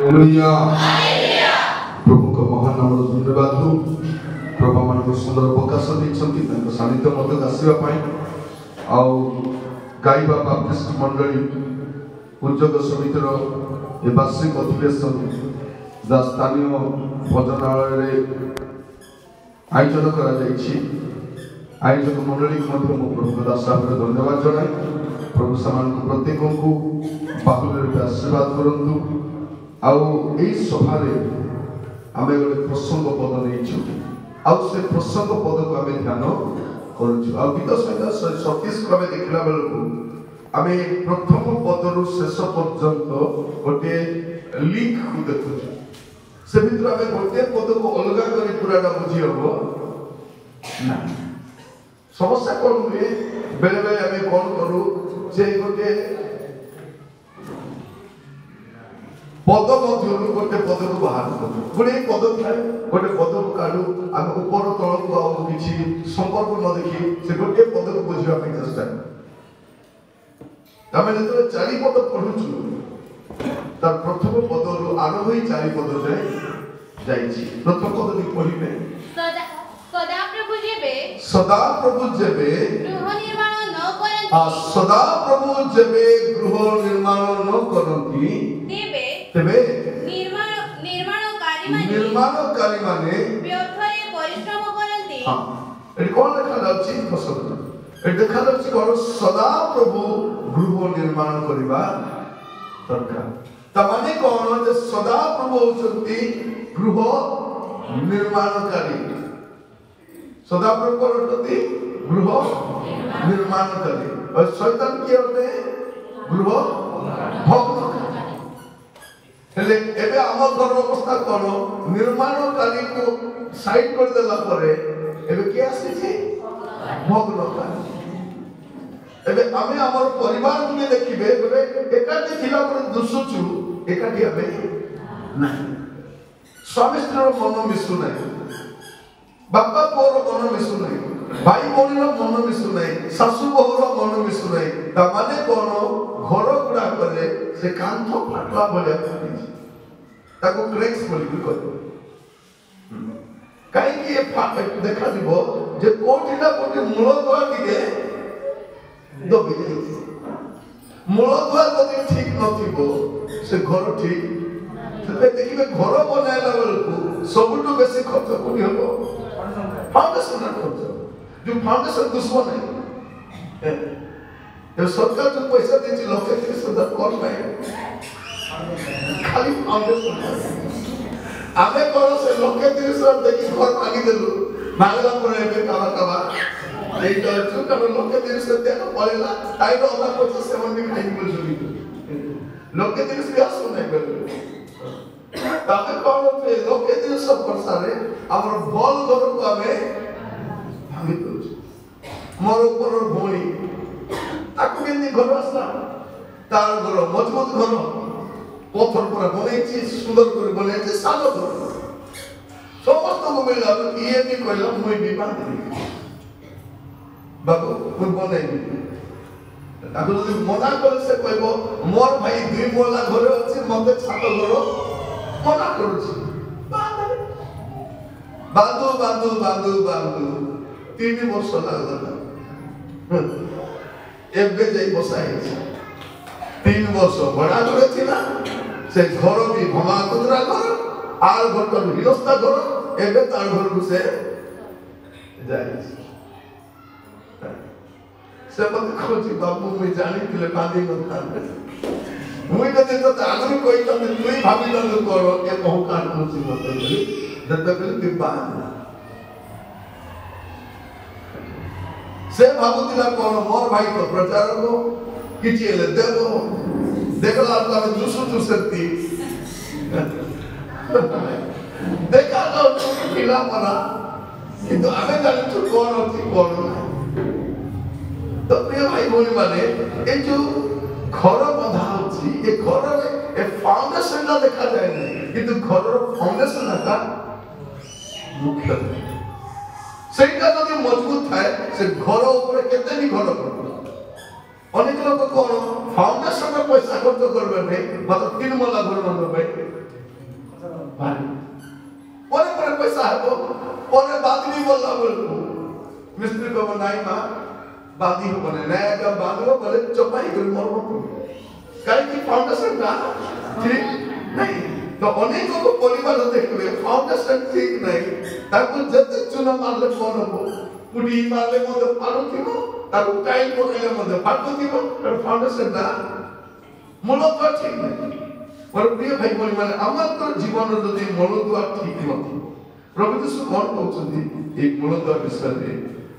Hallelujah प्रभु को महान नाम धन्यवाद हो प्रभु मान सुंदर प्रकाश देछंती तांको सानिध्य मत आसीबा पई आ गाइबा बाप्टिस्ट मंडली उद्योग समितिर ए वार्षिक अधिवेशन जा स्थानीय भजनालय आयोजन करा जायछि। आयोजक मंडली को प्रभु दास धन्यवाद जनाई प्रभु समान प्रत्येक को बाहुल्य आशीर्वाद करंतु। आउ एई सभारे आमे गोटे प्रसंग पद नहींछु आउ से प्रसंग पद को आमे ध्यान करूछु। आ गीत संहिता 37 को आमे देखला बेलको आमे प्रथम पदरु शेष पर्यंत गोटे लिंक को देखुछु। से भितर आमे गोटे पद को अलगा करी पुराटा बुझी हबो ना। समस्या कोन हुए बेले बेले आमे कोन करू जे गोटे पद मध्य गोटे पद को बाहर करूँ गोटे पद थाए गोटे पद को काढ़ू आम ऊपर तल को किसी संपर्क न देखी से गोटे पद को बुझा चेष्टा आम जो चारि पद पढ़ुचु तार प्रथम पद रु आरंभ हो चारि पद जाए प्रथम पद भी पढ़िबे सदा प्रभु जेबे गृह निर्माण न करंती सदा प्रभु जेबे गृह निर्माण न करंती तेबे निर्माणकारी माने व्यर्थरे परिश्रम करंती। हां एटी कोन लेखा जाउची फसल एटी देखा जाउची कोन सदा प्रभु गृह निर्माण करिबा दरकार त माने कोन जे सदा प्रभु होचंती गृह निर्माणकारी सदा प्रभु होचंती गृह निर्माणकारी और शैतान की होते गृह भग्न हेले एबे हम घर अवस्था कोन निर्माणकारी को साइड कर देला परे एबे के आसी छी भग्नकारी एबे आमे हमर परिवार को देखिबे एबे एकाठी थिला पर दुसुचु एकाठी आबे नाही स्वामी स्त्रीर मन मिसु नाही बापा पुअर मन मिसु नाही भाई भौणीर मन मिसु नाही सासु बहुर मन मिसु नाही ता माने कोन घर गुडा करे से कांथ फाटला भले ताको क्रैक्स बोली कहतो काई कि ये फाट देखा दिबो जे कोठीना कोठी मूल द्वार दिगे दबि जाई मूल द्वार जदि ठीक नथिबो से घर ठीक से देखिबे घर बनाइला बेलको सबटु बेसी खर्च कोनी हबो फाउंडेशन खर्च जो फाउंडेशन दुश्मन है ये सरकार जो पैसा देती लोग 30,000 कोन पाए खाली फाउंडेशन आमे करो से लोग 30,000 देखि घर भागी देलु भागला पर एबे काबा एई तो चुका लोग 30,000 देना पड़ेला ताई तो अदा को से मन भी खाई बोल जोली लोग 30,000 भी आसो नहीं बेलु तामे करो पे लोग 30,000 पर सारे हमर बॉल घर को आमे भागी दो मोर ऊपर भोणी ताकू केनी घर आसला तार घर मजबूत घर पत्थर पर बनेछि सुंदर कर बनेछि सालो घर समस्त को मिला ये भी कहला मुई भी बांधि बाबू मुई बनेबी ताकू जदि मना करे से कहबो मोर भाई दुई मोला घर अछि मते छात घर मना करूछि बांधु बांधु बांधु बांधु 3 वर्ष लागला एबे जाई बसाई 3 वर्ष बड़ा घर थिला से घर भी भमा कुतरा घर आर घर तो हिलस्ता घर एबे तार घर को से जाई से मत खोजी बाबू मैं जानी तिले बांधी न था मुई तो तो आगु कोई तो तुई भाभी न करो ए कहू कान खोजी मत बोली दत्त के बांध से भाबुतिला कोन मोर भाई को प्रचार को किछि ले देबो देखला तो दुसु दुसती देखा तो पिला परा किंतु आमे जानि तो कोन अछि कोन तो प्रिय भाई बोली माने ए जो घर बंधा अछि ए घर रे ए फाउंडेशन ना देखा जाय नहीं किंतु घर रो फाउंडेशन का मुख्य सेटा जदि मजबूत थाए से घर ऊपर केते भी घर कर অনেক লোক কোন ফাউন্ডেশনের পয়সা খরচ করবে নাই মাত্র 3 মহলা ঘর বানাবে ভাই পরে পরে পয়সা হবো পরে বাদনি বললা বলবো মিস্ত্রি কব নাই মা বাদি হবে না একটা বাঁধবো বলে চপাই করে মরবো কারণ কি ফাউন্ডেশনটা ঠিক নাই তো অনেক পরিবার দেখবে ফাউন্ডেশন ঠিক নাই তারপর যেতে চুনা মারলে কোন হবো পুটি মারলে মধ্যে পারো দিব তারপর টাইল পকাইলে মধ্যে ফাটবো দিব কারণ ফাউন্ডেশনটা মূলত ঠিক নাই ମୋର ପ୍ରିୟ ଭାଇ ଭଉଣୀମାନେ ଆମର ଜୀବନ ଯଦି ମୂଳଦୁଆ ଠିକ ନଥିବ ପ୍ରଭୁ ଯୀଶୁ କଣ କହୁଛନ୍ତି ଏହି ମୂଳଦୁଆ ବିଷୟରେ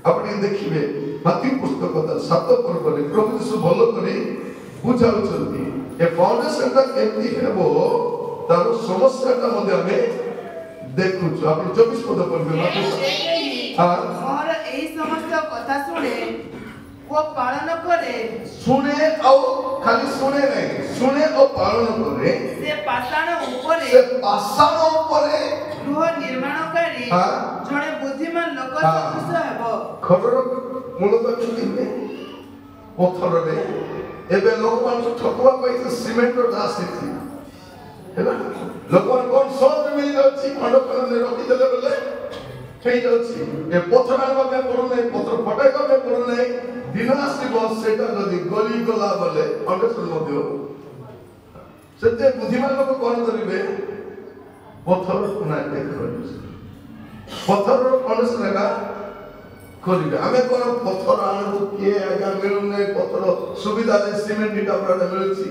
ଆପଣ ଦେଖିବେ ମାଥ୍ୟୁ ପୁସ୍ତକ 7 ପର୍ବରେ ପ୍ରଭୁ ଯୀଶୁ ଭଲ କରି ବୁଝାଉଛନ୍ତି ଏ ଫାଉଣ୍ଡେସନଟା କେମିତି ହେବ ତାର ସମସ୍ୟାଟା ମଧ୍ୟ ଆମେ ଦେଖୁଛୁ ଆପଣ 24 ପଦ ପଢିବେ ମୋର ଏହି ସମସ୍ତ କଥା ଶୁଣେ ଓ ପାଳନ କରେ ଶୁଣେ ଆଉ ଖାଲି ଶୁଣେ ନାହିଁ ଶୁଣେ ଓ ପାଳନ କରେ ସେ ପାଷାଣ ଉପରେ ଗୃହ ନିର୍ମାଣକାରୀ ଜଣେ ବୁଦ୍ଧିମାନ ଲୋକ ସଦୃଶ ହେବ ଘରର ମୂଳଦୁଆ କେମିତି ହୁଏ ପଥରରେ ଏବେ ଲୋକମାନଙ୍କୁ ଠକିବା ପାଇଁ ସିମେଣ୍ଟର ଆସିଛି ହେଲା ଲୋକମାନେ କଣ ସହଜ ମିଳିଯାଉଛି ଖଣ୍ଡ ଖଣ୍ଡରେ ରଖିଦେଲେ ବୋଲେ ହେଇଯାଉଛି ଏ ପଥର ଆଣିବା ପାଇଁ ପଡୁନାହିଁ ପଥର ଫଟାଇବା ପାଇଁ ପଡୁନାହିଁ ଦିନ ଆସିବ ସେଇଟା ଯଦି ଗଲି ଗଲା ବୋଲେ ଫାଉଣ୍ଡେସନ ମଧ୍ୟ ସେତେ ବୁଦ୍ଧିମାନ ଲୋକ କଣ କରିବେ ପଥର ପଥରର ଫାଉଣ୍ଡେସନ ଏକା କରିବେ ଆମେ କଣ ପଥର ଆଣିବୁ କିଏ ଆଜ୍ଞା ମିଳୁନାହିଁ ପଥର ସୁବିଧାରେ ସିମେଣ୍ଟ ଇଟା ପୁରା ମିଳୁଛି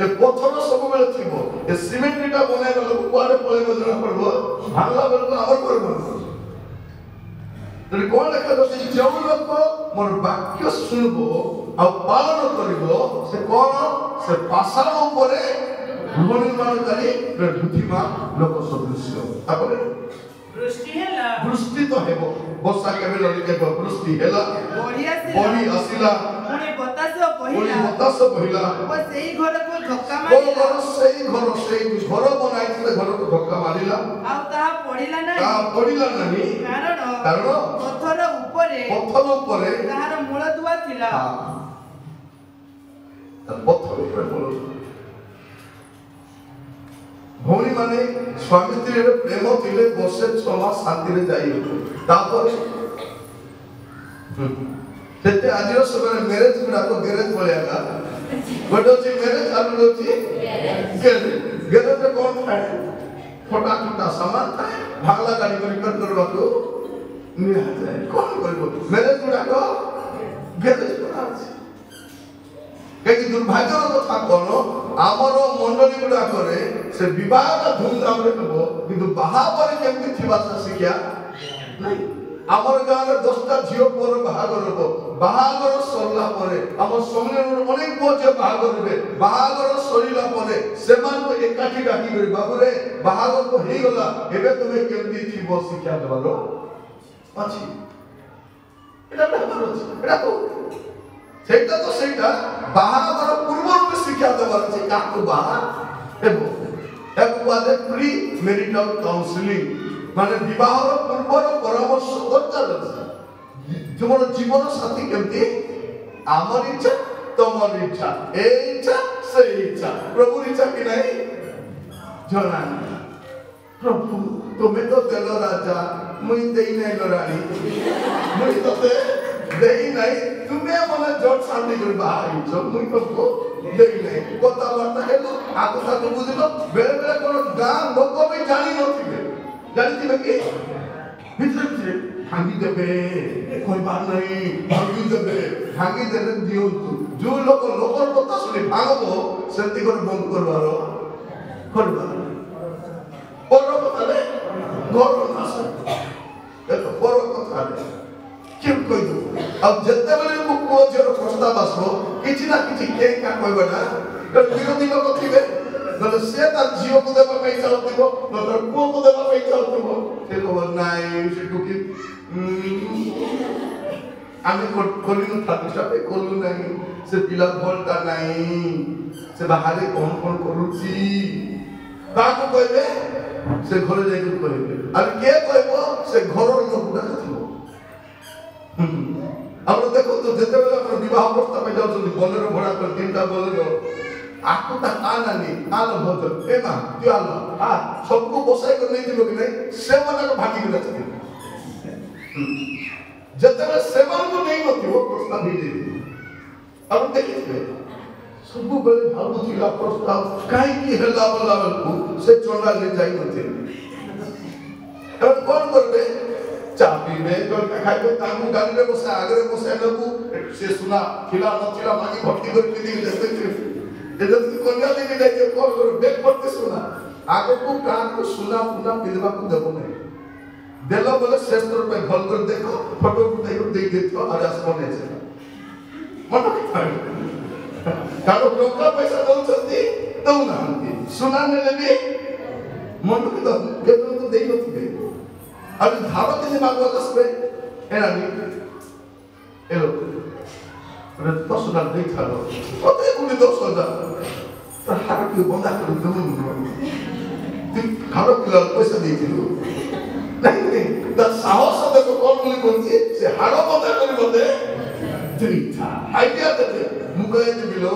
ଏ ପଥର ସବୁବେଳେ ଥିବ ଏ ସିମେଣ୍ଟ ଇଟା ବନାଇବା ଲୋକ କୁଆଡେ ପଳେଇବ ଜଣା ପଡିବ ଭାଙ୍ଗଲା ବେଳକୁ ଆମର ଘର ବନିବ କଣ ଲେଖାଯାଉଛି ଯେଉଁ ଲୋକ ମୋର ବାକ୍ୟ ଶୁଣିବ ଆଉ ପାଳନ କରିବ ସେ କଣ ସେ ପାଷାଣ ଉପରେ ଗୃହ ନିର୍ମାଣକାରୀ ବୁଦ୍ଧିମାନ ଲୋକ ସଦୃଶ୍ୟ ତାପରେ ବୃଷ୍ଟି ତ ହେବ ବର୍ଷା କେବେ ଲଢିବ ବୃଷ୍ଟି ହେଲା ବଢି ଆସିଲା ପୁଣି ବତାସ ବହିଲା ଓ ସେଇ ଘରକୁ ଧକ୍କା ମାରିଲା ସେଇ ଘର ବନାଇଥିଲେ ଘରକୁ ଧକ୍କା ମାରିଲା ଆଉ ତାହା ପଡିଲା ନାହିଁ କାରଣ ପଥର ଉପରେ ତାହାର ମୂଳଦୁଆ ଥିଲା ପଥର ଉପରେ ମୂଳଦୁଆ ଭଉଣୀ ମାନେ ସ୍ୱାମୀ ସ୍ତ୍ରୀର ପ୍ରେମ ଥିଲେ ବର୍ଷେ 6 ମାସ ଶାନ୍ତିରେ ଯାଇ ତାପରେ ସେତେ ଆଜିର ସମୟରେ ମ୍ୟାରେଜ ଗୁଡାକ ଗ୍ୟାରେଜ ଭଳିଆ ଗୋଟେ ଅଛି ମ୍ୟାରେଜ ଆଉ ଗୋଟେ ଅଛି ଗ୍ୟାରେଜରେ କଣ ଥାଏ ଛୋଟା ସାମାନ ଥାଏ ଭାଗଲା ଗାଡି କରି କରିବାକୁ ନିଆଯାଏ କଣ କରିବ ମ୍ୟାରେଜ ଗୁଡାକ ଗ୍ୟାରେଜ କରାଯାଉଛି କାହିଁକି ଦୁର୍ଭାଗ୍ୟର କଥା କଣ ଆମର ମଣ୍ଡଳୀ ଗୁଡାକରେ ସେ ବିବାହଟା ଧୁମଧାମରେ ହେବ କିନ୍ତୁ ବାହା ପରେ କେମିତି ଥିବା ଶିକ୍ଷା ନାହିଁ ଆମର ଗାଁରେ 10ଟା ଝିଅ ପୁଅର ବାହାଘର ହେବ ବାହାଘର ସରିଲା ପରେ ଆମ ସମାଜରେ ଅନେକ ପୁଅ ଝିଅ ବାହାଘର ହେବେ ବାହାଘର ସରିଲା ପରେ ସେମାନଙ୍କୁ ଏକାଠି ଡାକିବେ ବାବୁରେ ବାହାଘର ତ ହେଇଗଲା ଏବେ ତୁମେ କେମିତି ଥିବ ଶିକ୍ଷା ଦେବାର ଅଛି ଏଟା ଦେବାର ଅଛି ଏଟା ସେଇଟା ତ ସେଇଟା ବାହାଘର ପୂର୍ବରୁ ବି ଶିକ୍ଷା ଦେବାର ଅଛି କାହାକୁ ବାହା ହେବ ଏହାକୁ କୁହାଯାଏ ପ୍ରି ମ୍ୟାରିଟାଲ କାଉନସିଲିଂ ମାନେ ବିବାହର ପୂର୍ବର ପରାମର୍ଶ ଦରକାର ଅଛି ତୁମର ଜୀବନ ସାଥୀ କେମିତି ଆମର ଇଚ୍ଛା ତମର ଇଚ୍ଛା ଏ ଇଚ୍ଛା ସେ ଇଚ୍ଛା ପ୍ରଭୁର ଇଚ୍ଛା କି ନାହିଁ ଜଣା ପ୍ରଭୁ ତୁମେ ତ ଦେଲ ରାଜା ମୁଇଁ ଦେଇ ନାହିଁ ରାଣୀ ମୁଇଁ ତତେ ଦେଇ ନାହିଁ ତୁମେ ମାନେ ଜଟ ଶାନ୍ତି କରି ବାହା ହେଇଛ ମୁଇଁ ତମକୁ ଦେଇ ନାହିଁ କଥାବାର୍ତ୍ତା ହେଲୁ ଆଗ ତାକୁ ବୁଝିଲ ବେଳେ ବେଳେ କଣ ଗାଁ ଲୋକ ବି ଜାଣିନଥିବେ ଜାଣିଥିବେ କି ଭିତରେ ଭାଙ୍ଗି ଦେବେ କହିବାର ନାହିଁ ଭାଙ୍ଗି ଦେବେ ଭାଙ୍ଗି ଦେଲେ ଦିଅନ୍ତୁ ଯୋଉ ଲୋକର କଥା ଶୁଣି ଭାଙ୍ଗବ ସେମିତି କରି ବନ୍ଦ କରିବାର ପର କଥାରେ ଘର ନାଶ ଦେଖ ପର କଥାରେ କେମିତି କହିଦେବୁ ଆଉ ଯେତେବେଳେ ମୋ ପୁଅ ଝିଅର ପ୍ରସ୍ତାବ ଆସିବ କିଛି ନା କିଛି କେହି କାହା କହିବେ ନା ବିରୋଧୀ ଲୋକ ଥିବେ ନହେଲେ ସେ ତାର ଝିଅକୁ ଦେବା ପାଇଁ ଚାହୁଁଥିବ ନହେଲେ ତାର ପୁଅକୁ ଦେବା ପାଇଁ ଚାହୁଁଥିବ ସେ କହିବ ନାଇଁ ସେଠୁ କି ଆମେ ଖୋଲିନୁ ପ୍ରତିଷ୍ଠା ପାଇଁ ଖୋଲୁ ନାହିଁ ସେ ପିଲା ଭଲଟା ନାହିଁ ସେ ବାହାରେ କଣ କରୁଛି କାହାକୁ କହିବେ ସେ ଘରେ ଯାଇକି କହିବେ ଆଉ କିଏ କହିବ ସେ ଘରର ଲୋକଟା ଥିବ ଆପଣ ଦେଖନ୍ତୁ ଯେତେବେଳେ ଆପଣ ବିବାହ ଅବସ୍ଥା ପାଇଁ ଯାଉଛନ୍ତି ବୋଲେରୋ ଭଡ଼ା କରି 3ଟା ବୋଲେରୋ ଆକୁ ତା ଆନାନି ଆଲ ଭଜ ଏ ମା ତୁ ଆଲ ସବୁକୁ ବସାଇ କରି ନେଇଯିବ କି ନାହିଁ ସେମାନଙ୍କ ଭାଙ୍ଗିକି ଅଛନ୍ତି ଯେତେବେଳେ ସେମାନଙ୍କୁ ନେଇନଥିବ ପ୍ରସ୍ତାବ ହେଇଯାଇଥିବ ଆପଣ ଦେଖିଥିବେ ସବୁବେଳେ ଭାବୁଥିଲା ପ୍ରସ୍ତାବ କାହିଁକି ହେଲା ବୋଲା ବେଳକୁ ସେ ଚଣ୍ଡାଲରେ ଯାଇନଥିଲେ ଏବେ କଣ କରିବେ ଚା ପିଇବେ ଜଳଖିଆ ଖାଇବେ ତାଙ୍କୁ ଗାଡ଼ିରେ ବସା ଆଗରେ ବସାଇ ନେବୁ ସେ ସୁନା ଥିଲା ନଥିଲା ମାଗି ଭର୍ତ୍ତି କରି ପିନ୍ଧିକି ଦେଖେଇଥିବେ ଯଦି କନ୍ୟା ଦେଇକି ଯାଇଥିବେ କଣ କରିବେ ବେଗ ଭର୍ତ୍ତି ସୁନା ଆଗକୁ କାହାକୁ ସୁନା ପୁନା ପିନ୍ଧିବାକୁ ଦେବ ନାହିଁ ଦେଲ ବୋଲେ ଶେଷ ଥର ପାଇଁ ଭଲ କରି ଦେଖ ଫଟୋ ଦେଇ ଦେଇଥିବ ଆରେ ଆସିବ ନାହିଁ ସେଟା ମନେ କାରଣ ଟଙ୍କା ପଇସା ଦଉଛନ୍ତି ଦଉନାହାନ୍ତି ସୁନା ନେଲେ ବି ମନକୁ କେତେବେଳେ ଦେଇନଥିବେ ଆଉ ଧାର କେମିତି ମାଗବାକୁ ଆସିବେ ଏରାନି ଏଲୋ 10,000 ଦେଇଥାଲ ଅତେ କୋଟି 10,000 ହାର କି ବନ୍ଧା କରି ଦେଉନି ହାର ପିଲା ପଇସା ଦେଇଥିଲୁ ନାଇଁ ତା ସାହସ ଦେଖ କଣ ବୋଲି କହୁଛି ସେ ହାର ବନ୍ଧା କରି ମତେ ଦେଇଥା ଆଇଡିଆ ଦେବେ ମୁଁ କହିଦେବି ଲୋ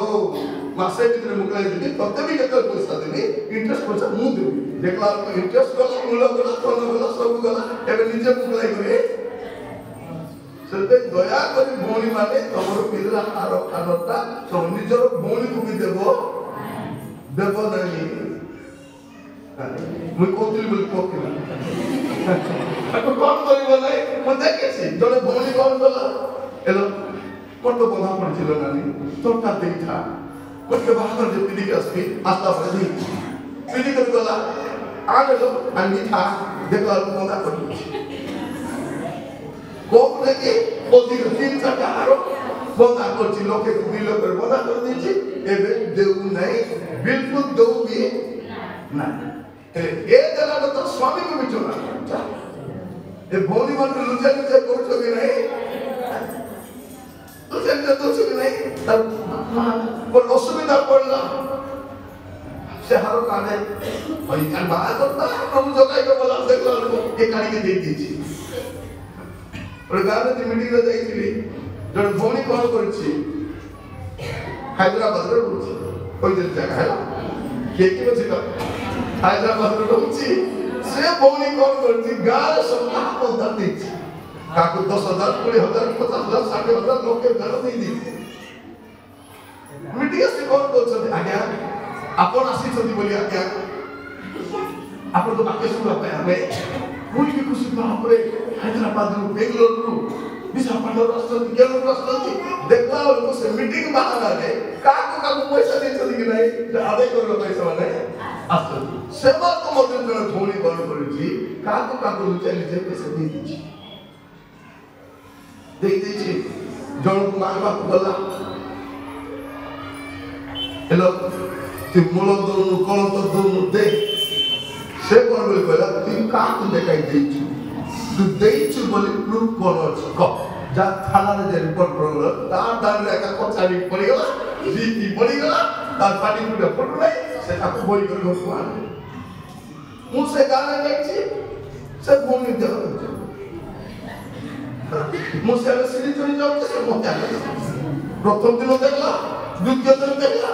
ମାସେ ଭିତରେ ମୁଁ କହିଦେବି ତତେ ବି କେତେ ପଇସା ଦେବି ଇଣ୍ଟରେଷ୍ଟ ପଇସା ମୁଁ ଦେବି ଦେଖିଲା ଇଣ୍ଟରେଷ୍ଟ ଗଲା ମୂଳ ଗଲା ଫୋନ ଗଲା ସବୁ ଗଲା ଏବେ ନିଜେ ମୁଁ କହିବି ସେଥିପାଇଁ ଦୟାକରି ଭଉଣୀ ମାନେ ତମର ପିଲା ହାର କାନଟା ତମ ନିଜର ଭଉଣୀକୁ ବି ଦେବ ନାହିଁ ମୁଁ କହୁଥିଲି ବୋଲି କହୁଥିଲି ତାକୁ କଣ କରିବ ନାହିଁ ମୁଁ ଦେଖିଛି ଜଣେ ଭଉଣୀ କଣ କଲା ହେଲୋ ମୋର ତ ବନ୍ଧା ପଡ଼ିছিল ନାନୀ ତୋରଟା ଦେଇଥା ଗୋଟେ ବାହାଘର ଯେ ପିନ୍ଧିକି ଆସିବି ଆସ୍ତା ପରେ ଦେଇ ପିନ୍ଧି କରି ଗଲା ଆଣିଲ ମିଠା ଦେଖିଲା ବନ୍ଧା କରିଦେଉଛି କମ ଦେଖି ଅଧିକ 3-4ଟା ହାର ବନ୍ଧା କରିଛି ଲକ୍ଷେ 2 ଲକ୍ଷରେ ବନ୍ଧା କରିଦେଇଛି ଏବେ ଦେଉ ନାହିଁ ବିଲକୁଲ ଦେଉ ବି ନାହିଁ ଏ ଦେଲାଟା ତ ସ୍ୱାମୀକୁ ବି ଚଲା ଏ ଭଉଣୀ ମାନେ ଲୁଚା ଲୁଚା କରୁଛ କି ନାହିଁ ଅସୁବିଧା ପଡିଲା ସେ ହାର କାଢେ ବାହା କରତା ପ୍ରଭୁ ଜଗାଇକ ଗଲା ଦେଖିଲା ଏ କାଢିକି ଦେଇଦେଇଛି ଗୋଟେ ଗାଁରେ ମିଟିଂରେ ଯାଇଥିଲି ଜଣେ ଭଉଣୀ କଣ କରିଛି ହାଇଦ୍ରାବାଦରେ ରହୁଛି କହିଦେଲି ଜାଗା ହେଲା କିଏ କିଏ ଅଛି ହାଇଦ୍ରାବାଦରେ ରହୁଛି ସେ ଭଉଣୀ କଣ କରିଛି ଗାଁରେ ସବୁ କାହାକୁ ଉଦ୍ଧାର ଦେଇଛି କାହାକୁ 10,000 20,000 50,000 60,000 ଲୋକେ ଘର ଦେଇଦେଇଛି ମିଟିଂ ଆସି କଣ କରୁଛନ୍ତି ଆଜ୍ଞା ଆପଣ ଆସିଛନ୍ତି ବୋଲି ଆଜ୍ଞା ଆପଣଙ୍କ ବାକ୍ୟ ଶୁଣିବା ପାଇଁ ଆମେ ପୁଣି ଖୁସି ଭାବରେ ହାଇଦ୍ରାବାଦରୁ ବେଙ୍ଗଲୋରରୁ ବିଶାଖାପାଟଣାରୁ ଆସୁଛନ୍ତି କେରଳରୁ ଆସୁଛନ୍ତି ଦେଖିଲା ବେଳକୁ ସେ ମିଟିଂ ବାହାନାରେ କାହାକୁ ପଇସା ଦେଇଛନ୍ତି କି ନାହିଁ ଆଦାୟ କରିବା ପାଇଁ ସେମାନେ ଆସୁଛନ୍ତି ସେମାନଙ୍କ ମଧ୍ୟ ଜଣେ ଭଉଣୀ କଣ କରିଛି କାହାକୁ ଲୁଚାଇ ଲୁଚାଇ ପଇସା ଦେଇଦେଇଛି ଜଣକୁ ମାଗବାକୁ ଗଲା ହେଲୋ ତୁ ମୂଳ ଦଉନୁ କଳନ୍ତ ଦଉନୁ ଦେ ସେ କଣ ବୋଲି କହିଲା ତୁ କାହାକୁ ଦେଖାଇ ଦେଇଛୁ ତୁ ଦେଇଛୁ ବୋଲି ପ୍ରୁଫ କଣ ଅଛି କହ ଯା ଥାନାରେ ଯେ ରିପୋର୍ଟ କରଗଲା ତା ଦାନରେ ଏକା କଚାଡ଼ି ପଡ଼ିଗଲା ବିପି ପଡ଼ିଗଲା ତାର ପାଟି ପୁରା ଫଟୁ ନାହିଁ ସେ ତାକୁ ବହି କରି ଘରକୁ ଆଣିଲେ ମୁଁ ସେ ଗାଁରେ ଯାଇଛି ସେ ଭଉଣୀ ଦେହ ମୁଁ ସିଆଡ଼େ ସିଡ଼ି ଚଢ଼ି ଯାଉଛି ସେ ମତେ ପ୍ରଥମ ଦିନ ଦେଖିଲା ଦ୍ୱିତୀୟ ଦିନ ଦେଖିଲା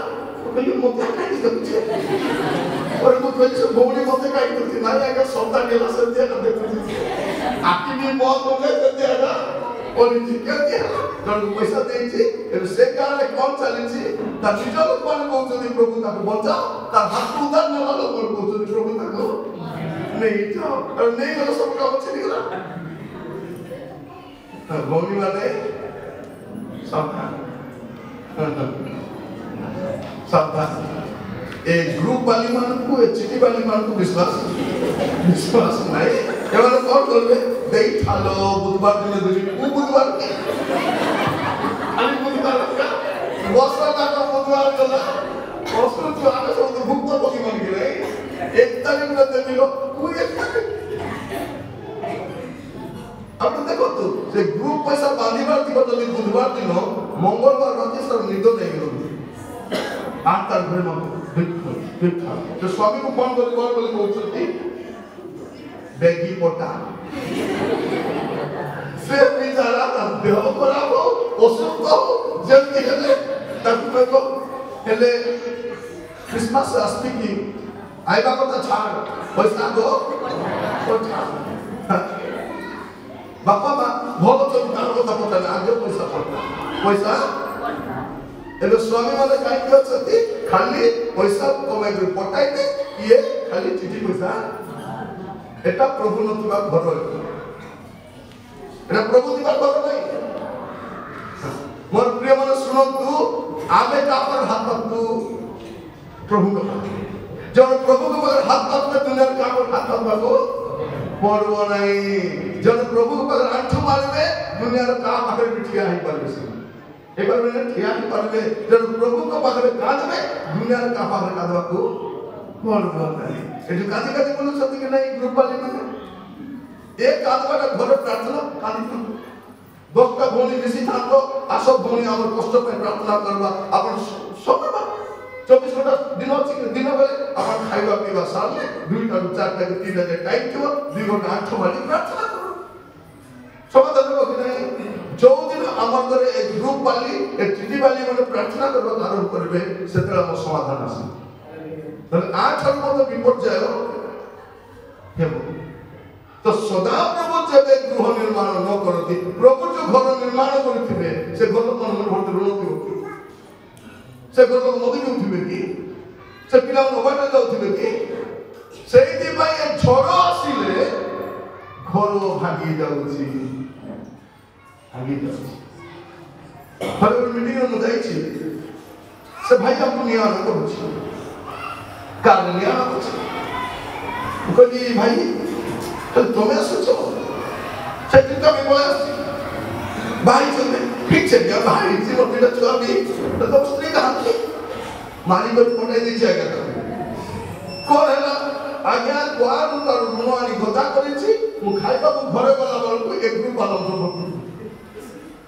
କହିଲି ମତେ କାହିଁକି ଦେଖୁଛି ପରେ ମୁଁ କହିଲି ସେ ଭଉଣୀ ମତେ କାହିଁକି ଦେଖୁଛି ନାଇଁ ଆଜ୍ଞା ସନ୍ତା ନେଲା ସେମିତି ଏକା ଦେଖୁଛି ଆଖି ବି ବନ୍ଦ କଲେ ସେମିତି ଏକା କରିଛି କେମିତି ହେଲା ଜଣକୁ ପଇସା ଦେଇଛି ଏବେ ସେ ଗାଁରେ କଣ ଚାଲିଛି ତା ନିଜ ଲୋକମାନେ କହୁଛନ୍ତି ପ୍ରଭୁ ତାକୁ ବଞ୍ଚାଅ ତା ହାତ ଉଦ୍ଧାର ନେଲା ଲୋକମାନେ କହୁଛନ୍ତି ପ୍ରଭୁ ତାକୁ ନେଇଯାଅ ନେଇଗଲେ ସବୁ କାମ ଛିଡ଼ିଗଲା ଭଉଣୀ ମାନେ सावधान ए ग्रुप वाली मानकु ए चिठी वाली मानकु विश्वास नहीं एवं कौन करबे देई थालो बुधवार दिन देली को बुधवार के अली बुधवार का बसरा का बुधवार गला बसरा जो आने सब भुक्त पकी मन गिरे एक तारीख में देलिलो को एक अब देखो तो से ग्रुप पैसा बांधीबार थी जल्दी बुधवार दिन मंगलवार रात सर निद नहीं गलो 8 तार घरे ठीक था तो स्वामी को फोन कर कौन बोले कहते बेगी पटा से बिचारा देह खराब हो असुस्थ हो जल्दी हेले ताकू कहबो हेले क्रिसमस आस्ती की आइबा कथा छाड़ पैसा दो बापा माँ भल चल तार कथा पता आगे पैसा पड़ता पैसा एबे स्वामी माने काई करछथि खाली पैसा कमाई कर पटाई दे ये खाली चिठी पैसा एटा प्रभु नथिबा घर एटा प्रभु दिबा घर नै मोर प्रिय मन सुनंतु आमे कापर हाथ तू प्रभु को जब प्रभु को अगर हाथ तक दुनिया का हाथ तक पड़ो नहीं जब प्रभु को अगर आंठू मारबे दुनिया का पाखरे बिठिया ही परबे एक बार मैंने ठिया ही परबे जब प्रभु को पाखरे कादबे दुनिया का पाखरे कादबा को पड़ो नहीं ए जो कादी कादी बोलो सत्य के नहीं ग्रुप वाले में एक कादबा का घर प्रार्थना कादी 10टा भौणी बेसी थाको आसब भौणी हमर कष्ट पे प्रार्थना करबा अपन सब 24 घंटा दिन दिन बेले अपन खाइबा पीबा सामने 2टा 4टा 3टा टाइम थियो 2 घंटा 8 माली प्रार्थना करो समाधान हो कि नहीं जो दिन हमर करे एक ग्रुप वाली एक चिठी वाली माने प्रार्थना करबा आरंभ करबे सेतरा हम समाधान आसी तले 8 मत विपद जायो हेबो तो सदा प्रभु जब गृह निर्माण न करती प्रभु जो घर निर्माण करथिबे से घर मन भरत ऋण थियो से घर नदी उठिबे कि से पिला मोबाइल जाउथिबे कि सेही भाई झड़ आसिले घर भागी जाउछि हर मीटिंग में जाइछि से भाई हमको नियान करूछि कारण नियान करूछि कहली भाई तो तुम्हें सोचो सेटिंग का भी बोला भाई चले ठीक है क्या भाई जी वो बिना छुआ भी तो तुम स्त्री का हाथ मारी को पटाई दी जाएगा कौन है ना आज्ञा द्वार उतर रुनवानी गोता करेछि मु खाइबा को घरे गला बल को एक ग्रुप वाला तो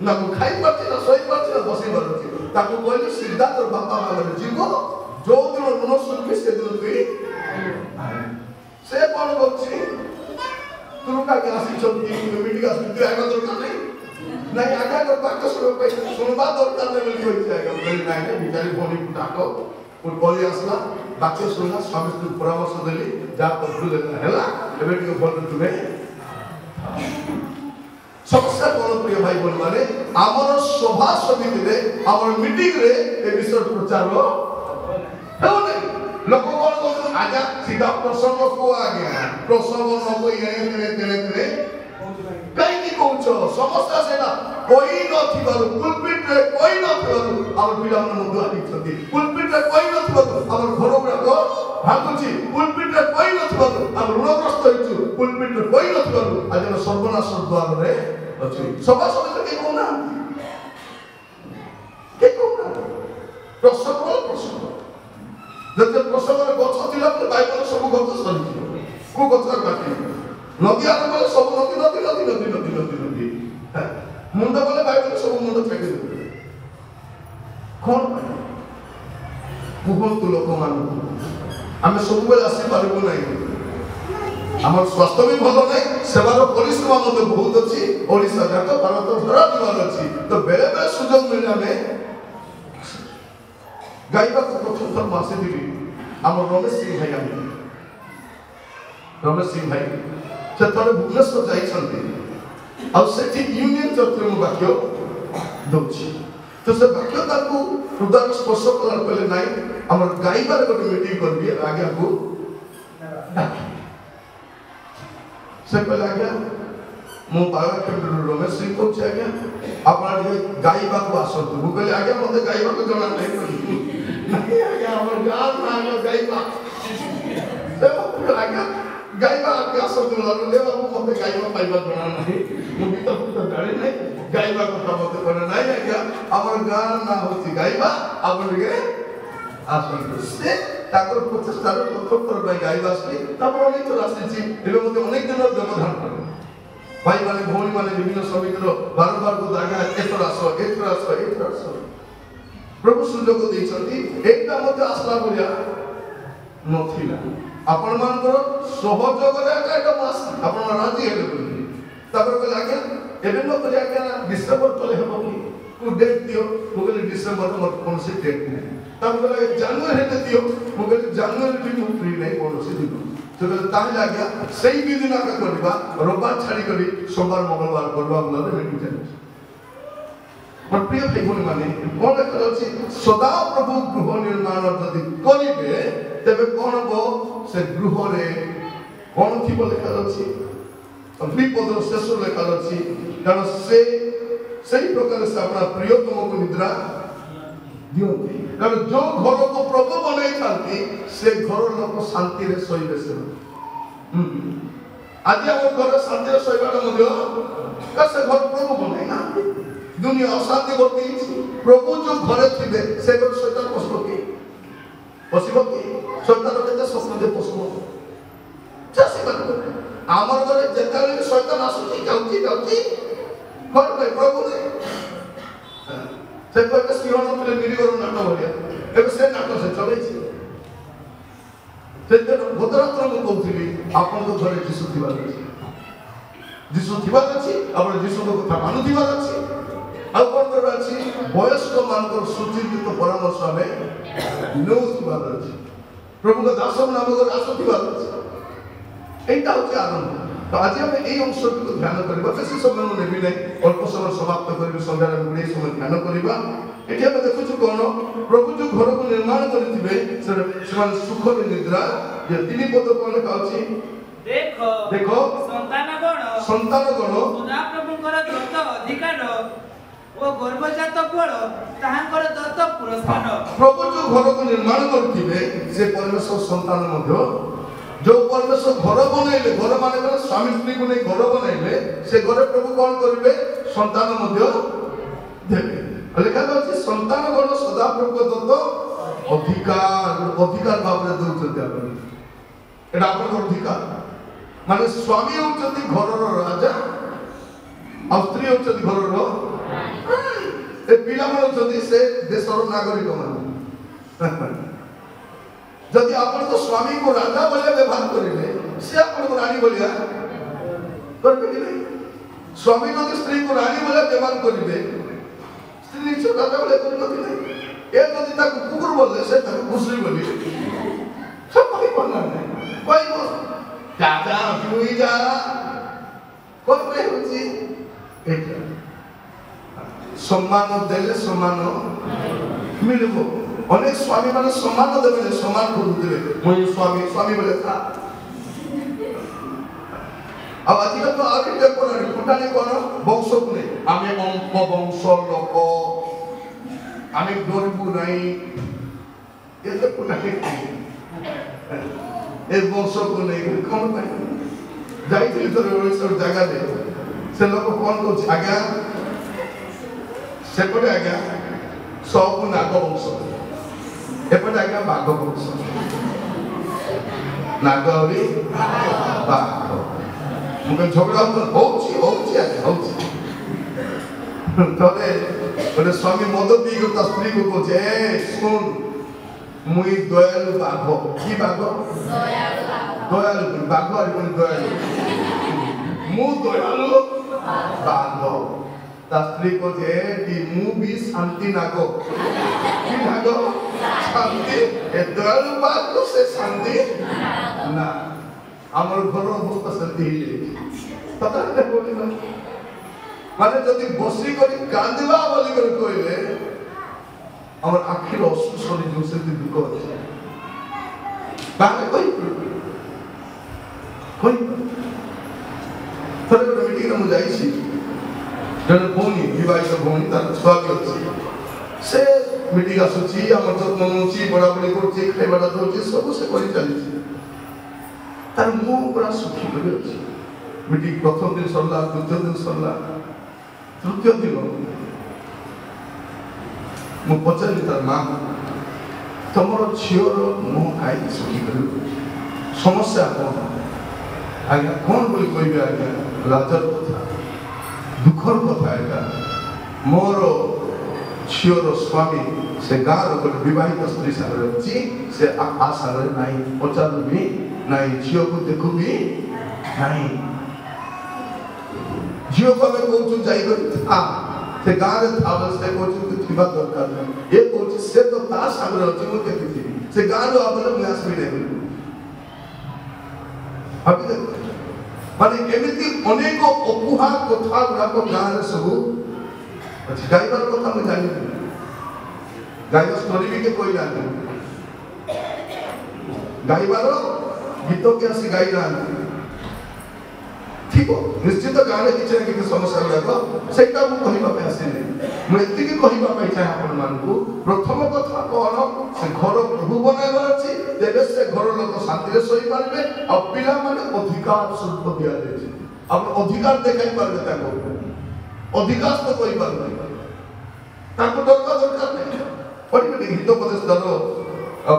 ना मु खाइ पाछि ना सोई पाछि ना बसी बरछि ताको कहली सिद्धार्थ और बापा माने जीवो जो दिन रुन सुनबे से दिन तुई से कोन करछि तुरुका के आसी चलती मीटिंग आसी तू आगा दरकार नहीं आगा कर बात सुनबा दरकार नहीं मिल होई जाएगा बोली नहीं बिचारी फोनी डाको बोली आसला बात सुनला स्वामी से परामर्श देली जा तो भूल हैला एबे टिके बोल तुमे समस्या कोन प्रिय भाई बोल माने हमर सभा समिति रे हमर मीटिंग रे ए विषय प्रचार हो नहीं लोक कोन कोन आजा सीधा प्रसंग को आ गया प्रसंग न को ये तेरे कहीं की कहछो समस्या सेना कोई न थिबारु पुलपिट रे कोई न थिबारु हमर पिला मन मुद्दा दिछथि पुलपिट रे कोई न थिबारु हमर घर गुडा को भागुछि पुलपिट रे कोई न थिबारु हम ऋणग्रस्त होइछु पुलपिट रे कोई न थिबारु आज सर्वनाश द्वार रे अछि सभा समिति के कोना प्रसंग जब प्रसंग गछ थिला बाइबल सब गछ सरी को गछ काटी नदी आरंभ करे सब नदी मुंड बोले बाइबल सब मुंड फेंके दे कोन बहुत लोक मान आमे सब बेले आसी पारबो नै हमर स्वास्थ्य भी भलो नै सेवार परिश्रम मते बहुत अछि ओडिसा जात भारत सारा जीवन अछि तो बेले बेले सुযোগ मिले हमें गाइबा को प्रथम थर मासे दिबी हमर रमेश सिंह भाई से थोड़े भुवनेश्वर जाई छथि और सेठी यूनियन चर्च में वाक्य दोछि तो से वाक्य ताकू हृदय स्पर्श कला पले नाही हमर गाइबार को मीटिंग करबी आगे को से पहले आगे मो बाबा के रमेश सिंह को आगे अपना गाइबा को आसत मु कहले आगे मते गाइबा को जणा नहीं आगे हमर गाल नाम गाइबा से आगे गाइबा के आसत ले बाबू मते गाइबा पाइबा जणा नहीं मु भी तो जाने नहीं गाइबा को मते बना नहीं आगे हमर गाल ना होती गाइबा अपन के आसत से ताकर प्रचेष्टार प्रथम भाई गाइबा असली तापर अनेक तो रास्ते एबे मते अनेक दिन व्यवधान करे भाई माने भौणी माने विभिन्न समितिर बारंबार को दागा एतरासो प्रभु सुजोग देइछथि एकटा मते आसला बोलिया नथिला आपण मानकर सहयोग रे एकटा मास आपण राजी हेले बोली तापर कहले आज्ञा ଏବେ ନ କରି ଆଜ୍ଞା ଡିସେମ୍ବର କଲେ ହେବ କି ମୁଁ ଡେଟ୍ ଦିଅ ମୁଁ କହିଲି ଡିସେମ୍ବର ମୋର କୌଣସି ଡେଟ୍ ନାହିଁ ତାପରେ କହିଲେ ଜାନୁଆରୀ ହେଲେ ଦିଅ ମୁଁ କହିଲି ଜାନୁଆରୀ ବି ମୁଁ ଫ୍ରି ନାହିଁ କୌଣସି ଦିନ ସେ କହିଲେ ତାହେଲେ ଆଜ୍ଞା ସେଇ ଦୁଇ ଦିନ ଆগে କରିବା ରବିବାର ଛାଡ଼ିକରି ସୋମବାର ମଙ୍ଗଳବାର କରିବା ବୋଲେ ମିଟିଂ ଚାଲିଛି ମୋର ପ୍ରିୟ ଭାଇ ଭଉଣୀମାନେ କ'ଣ ଲେଖାଯାଉଛି ସଦାପ୍ରଭୁ ଗୃହ ନିର୍ମାଣ ଯଦି କରିବେ ତେବେ କ'ଣ ହବ ସେ ଗୃହରେ କ'ଣ ଥିବ ଲେଖାଯାଉଛି ବିପଦର ଶେଷ ଲେଖାଯାଉଛି କାରଣ ସେଇ ପ୍ରକାର ସେ ଆପଣ ପ୍ରିୟତମକୁ ନିଦ୍ରା ଦିଅନ୍ତି କାରଣ ଯୋଉ ଘରକୁ ପ୍ରଭୁ ବନେଇଥାନ୍ତି ସେ ଘର ଲୋକ ଶାନ୍ତିରେ ଶୋଇବେ ସେ ଆଜି ଆମ ଘରେ ଶାନ୍ତିରେ ଶୋଇବାଟା ମଧ୍ୟ ସେ ଘର ପ୍ରଭୁ ବନେଇନାହାନ୍ତି ଦୁନିଆ ଅଶାନ୍ତି ବର୍ତ୍ତି ପ୍ରଭୁ ଯୋଉ ଘରେ ଥିବେ ସେ ଘର ଶୈତାନ ପଶିବ କି ଶୈତାନ କେତେ ସ୍ୱପ୍ନରେ ପଶିବ ଆମର ଘରେ ଯେତେବେଳେ ଶୈତାନ ଆସୁଛି ଯାଉଛି ଘର ପାଇଁ ପ୍ରଭୁ ନାହିଁ ସେ କହିଲେ ସିଂହଣ ଥିଲେ ମିଳିଗର ନାଟ ଭଳିଆ ଏବେ ସେ ନାଟ ସେ ଚଲେଇଛି ସେଦିନ ଗତରାତ୍ର ମୁଁ କହୁଥିଲି ଆପଣଙ୍କ ଘରେ ଯୀଶୁ ଥିବାର ଅଛି ଆପଣ ଯୀଶୁଙ୍କ କଥା ମାନୁଥିବାର ଅଛି ଆଉ କ'ଣ କରିବାର ଅଛି ବୟସ୍କ ମାନଙ୍କର ସୁଚିନ୍ତିତ ପରାମର୍ଶ ଆମେ ନେଉଥିବାର ଅଛି ପ୍ରଭୁଙ୍କ ଦାସ ନାମକରେ ଆସୁଥିବାର ଅଛି এইটা হচ্ছে আনন্দ তো আজ আমি এই অংশটিকে ধ্যান করিবা বেশি সময় মু নেবি নাই অল্প সময় সমাপ্ত করিবি সন্ধ্যার গুড়ে সময় ধ্যান করিবা এটি আমি দেখুছু কোন প্রভু যে ঘরକୁ ନିର୍ମାଣ କରିଥିବେ ସେମାନେ ସୁଖରେ ନିଦ୍ରା ଯେ ତିନି ପଦ କ'ଣ ଲେଖାଅଛି ଦେଖ ସନ୍ତାନଗଣ ସଦାପ୍ରଭୁଙ୍କର ଦତ୍ତ ଅଧିକାର ଓ ଗର୍ଭଜାତ ଫଳ ତାହାଙ୍କର ଦତ୍ତ ପୁରସ୍କାର ପ୍ରଭୁ যে ଘରକୁ ନିର୍ମାଣ କରିଥିବେ ସେ ପରମେଶ୍ୱର ସନ୍ତାନ ମଧ୍ୟ जो परमेश्वर घर बनइले घर माने स्वामी स्त्री को नहीं घर बनइले से घरे प्रभु कौन करिवे संतान मध्य देबे लिखा अछि संतान गण सदा प्रभु दत्त अधिकार भाव रे दउछते आपण एटा आपन अधिकार माने स्वामी होचती घर रो राजा और स्त्री होचती घर रो ए पिला मन होचती से देशर नागरिक माने जदि आपण तो स्वामी को राजा बोलिया व्यवहार करिले से आपण को रानी बोलिया करबे कि नहीं स्वामी जदि स्त्री को रानी बोलिया व्यवहार करिले स्त्री से राजा बोलिया करबे कि नहीं ए जदि ताको कुकुर बोलले से ताको घुसरी बोली सब कोई बोलना नहीं कोई बोल दादा तुई जा करबे होची एटा सम्मान देले सम्मान मिलबो अनेक स्वामी माने सम्मान देबे सम्मान करूथिबे मोय स्वामी बोले था अब आजिका तो आगे टेम्पोरारी फुटाने कोन वंश को नहीं आमे अंक वंश लोक आमे गरीब नहीं ये तो फुटाने ए वंश को नहीं कोन पाई जाइथिली तो ओळेसर जगह दे से लोक कोन कहछ आज्ञा सेपटे आज्ञा सब नाग वंश एपटे आज्ञा बाघ वंश नागरी बाघ मुझे झगड़ा होची आज्ञा होची तबे बोले स्वामी मद पी गता स्त्री को कहछे सुन मुई दयालु बाघ की बाघ दयालु बाघ और दयालु मु दयालु बाघ ता स्त्री को जे कि मु भी शांति नागो कि नागो शांति ए दयालु बाघ को से शांति ना हमर घर बहुत शांति पता नहीं बोली माने जदि बसी करी कांदिबा बोली कर कहले हमर आखिर अश्रु सरी जो से दुख अछि बागे कोई थोड़े मीटिंग में जाई छी जने भौणी विवाहित भौणी तार स्वागत अछि से मीटिंग आसुची हमर जत्न नउची बड़ा बड़ी करची खाइबाटा दउची सब से करि चली छी तार मुंह पूरा सुखी कर अछि मीटिंग प्रथम दिन सरला द्वितीय दिन सरला तृतीय दिन मु पचारि तार मां तमर झियर मुंह काई सुखी कर समस्या कोन आज्ञा कोन बोली कहबे आज्ञा लाजर कथा दुखर कथा एटा मोर झियर स्वामी से गार गोटे विवाहित स्त्री सागरे अछि से आशा रे नाही पचारु भी नाही झियो को देखु भी नाही झील को आम कौन जा से गाँव में था से कौन थी दरकार नहीं ये कौन से तो तार सामने अच्छी मुझे देखी से गाँव आप मुझे आसमी नहीं अभी माने एमिति अनेक अपुहा कथा गुड़ाक गाँव सब अच्छी गाइबार कथा मुझे जानी गाइबार स्टोरी भी के कोई जानी गाइबार गीत के आसी गाई ना ठीक हो निश्चित गाँव में किसी न किसी समस्या गुड़ाक से आसने मुझे कहवाई चाहे आपण प्रथम कथा कौन से घर प्रभु बनवार अच्छी तेरे से घर लोक शांति शोई पारे आ पिला माने अधिकार स्वरूप दि जाए आप अधिकार देखा पारे अधिकार तो कही पारे दरकार नहीं पढ़े हितोपदेश दर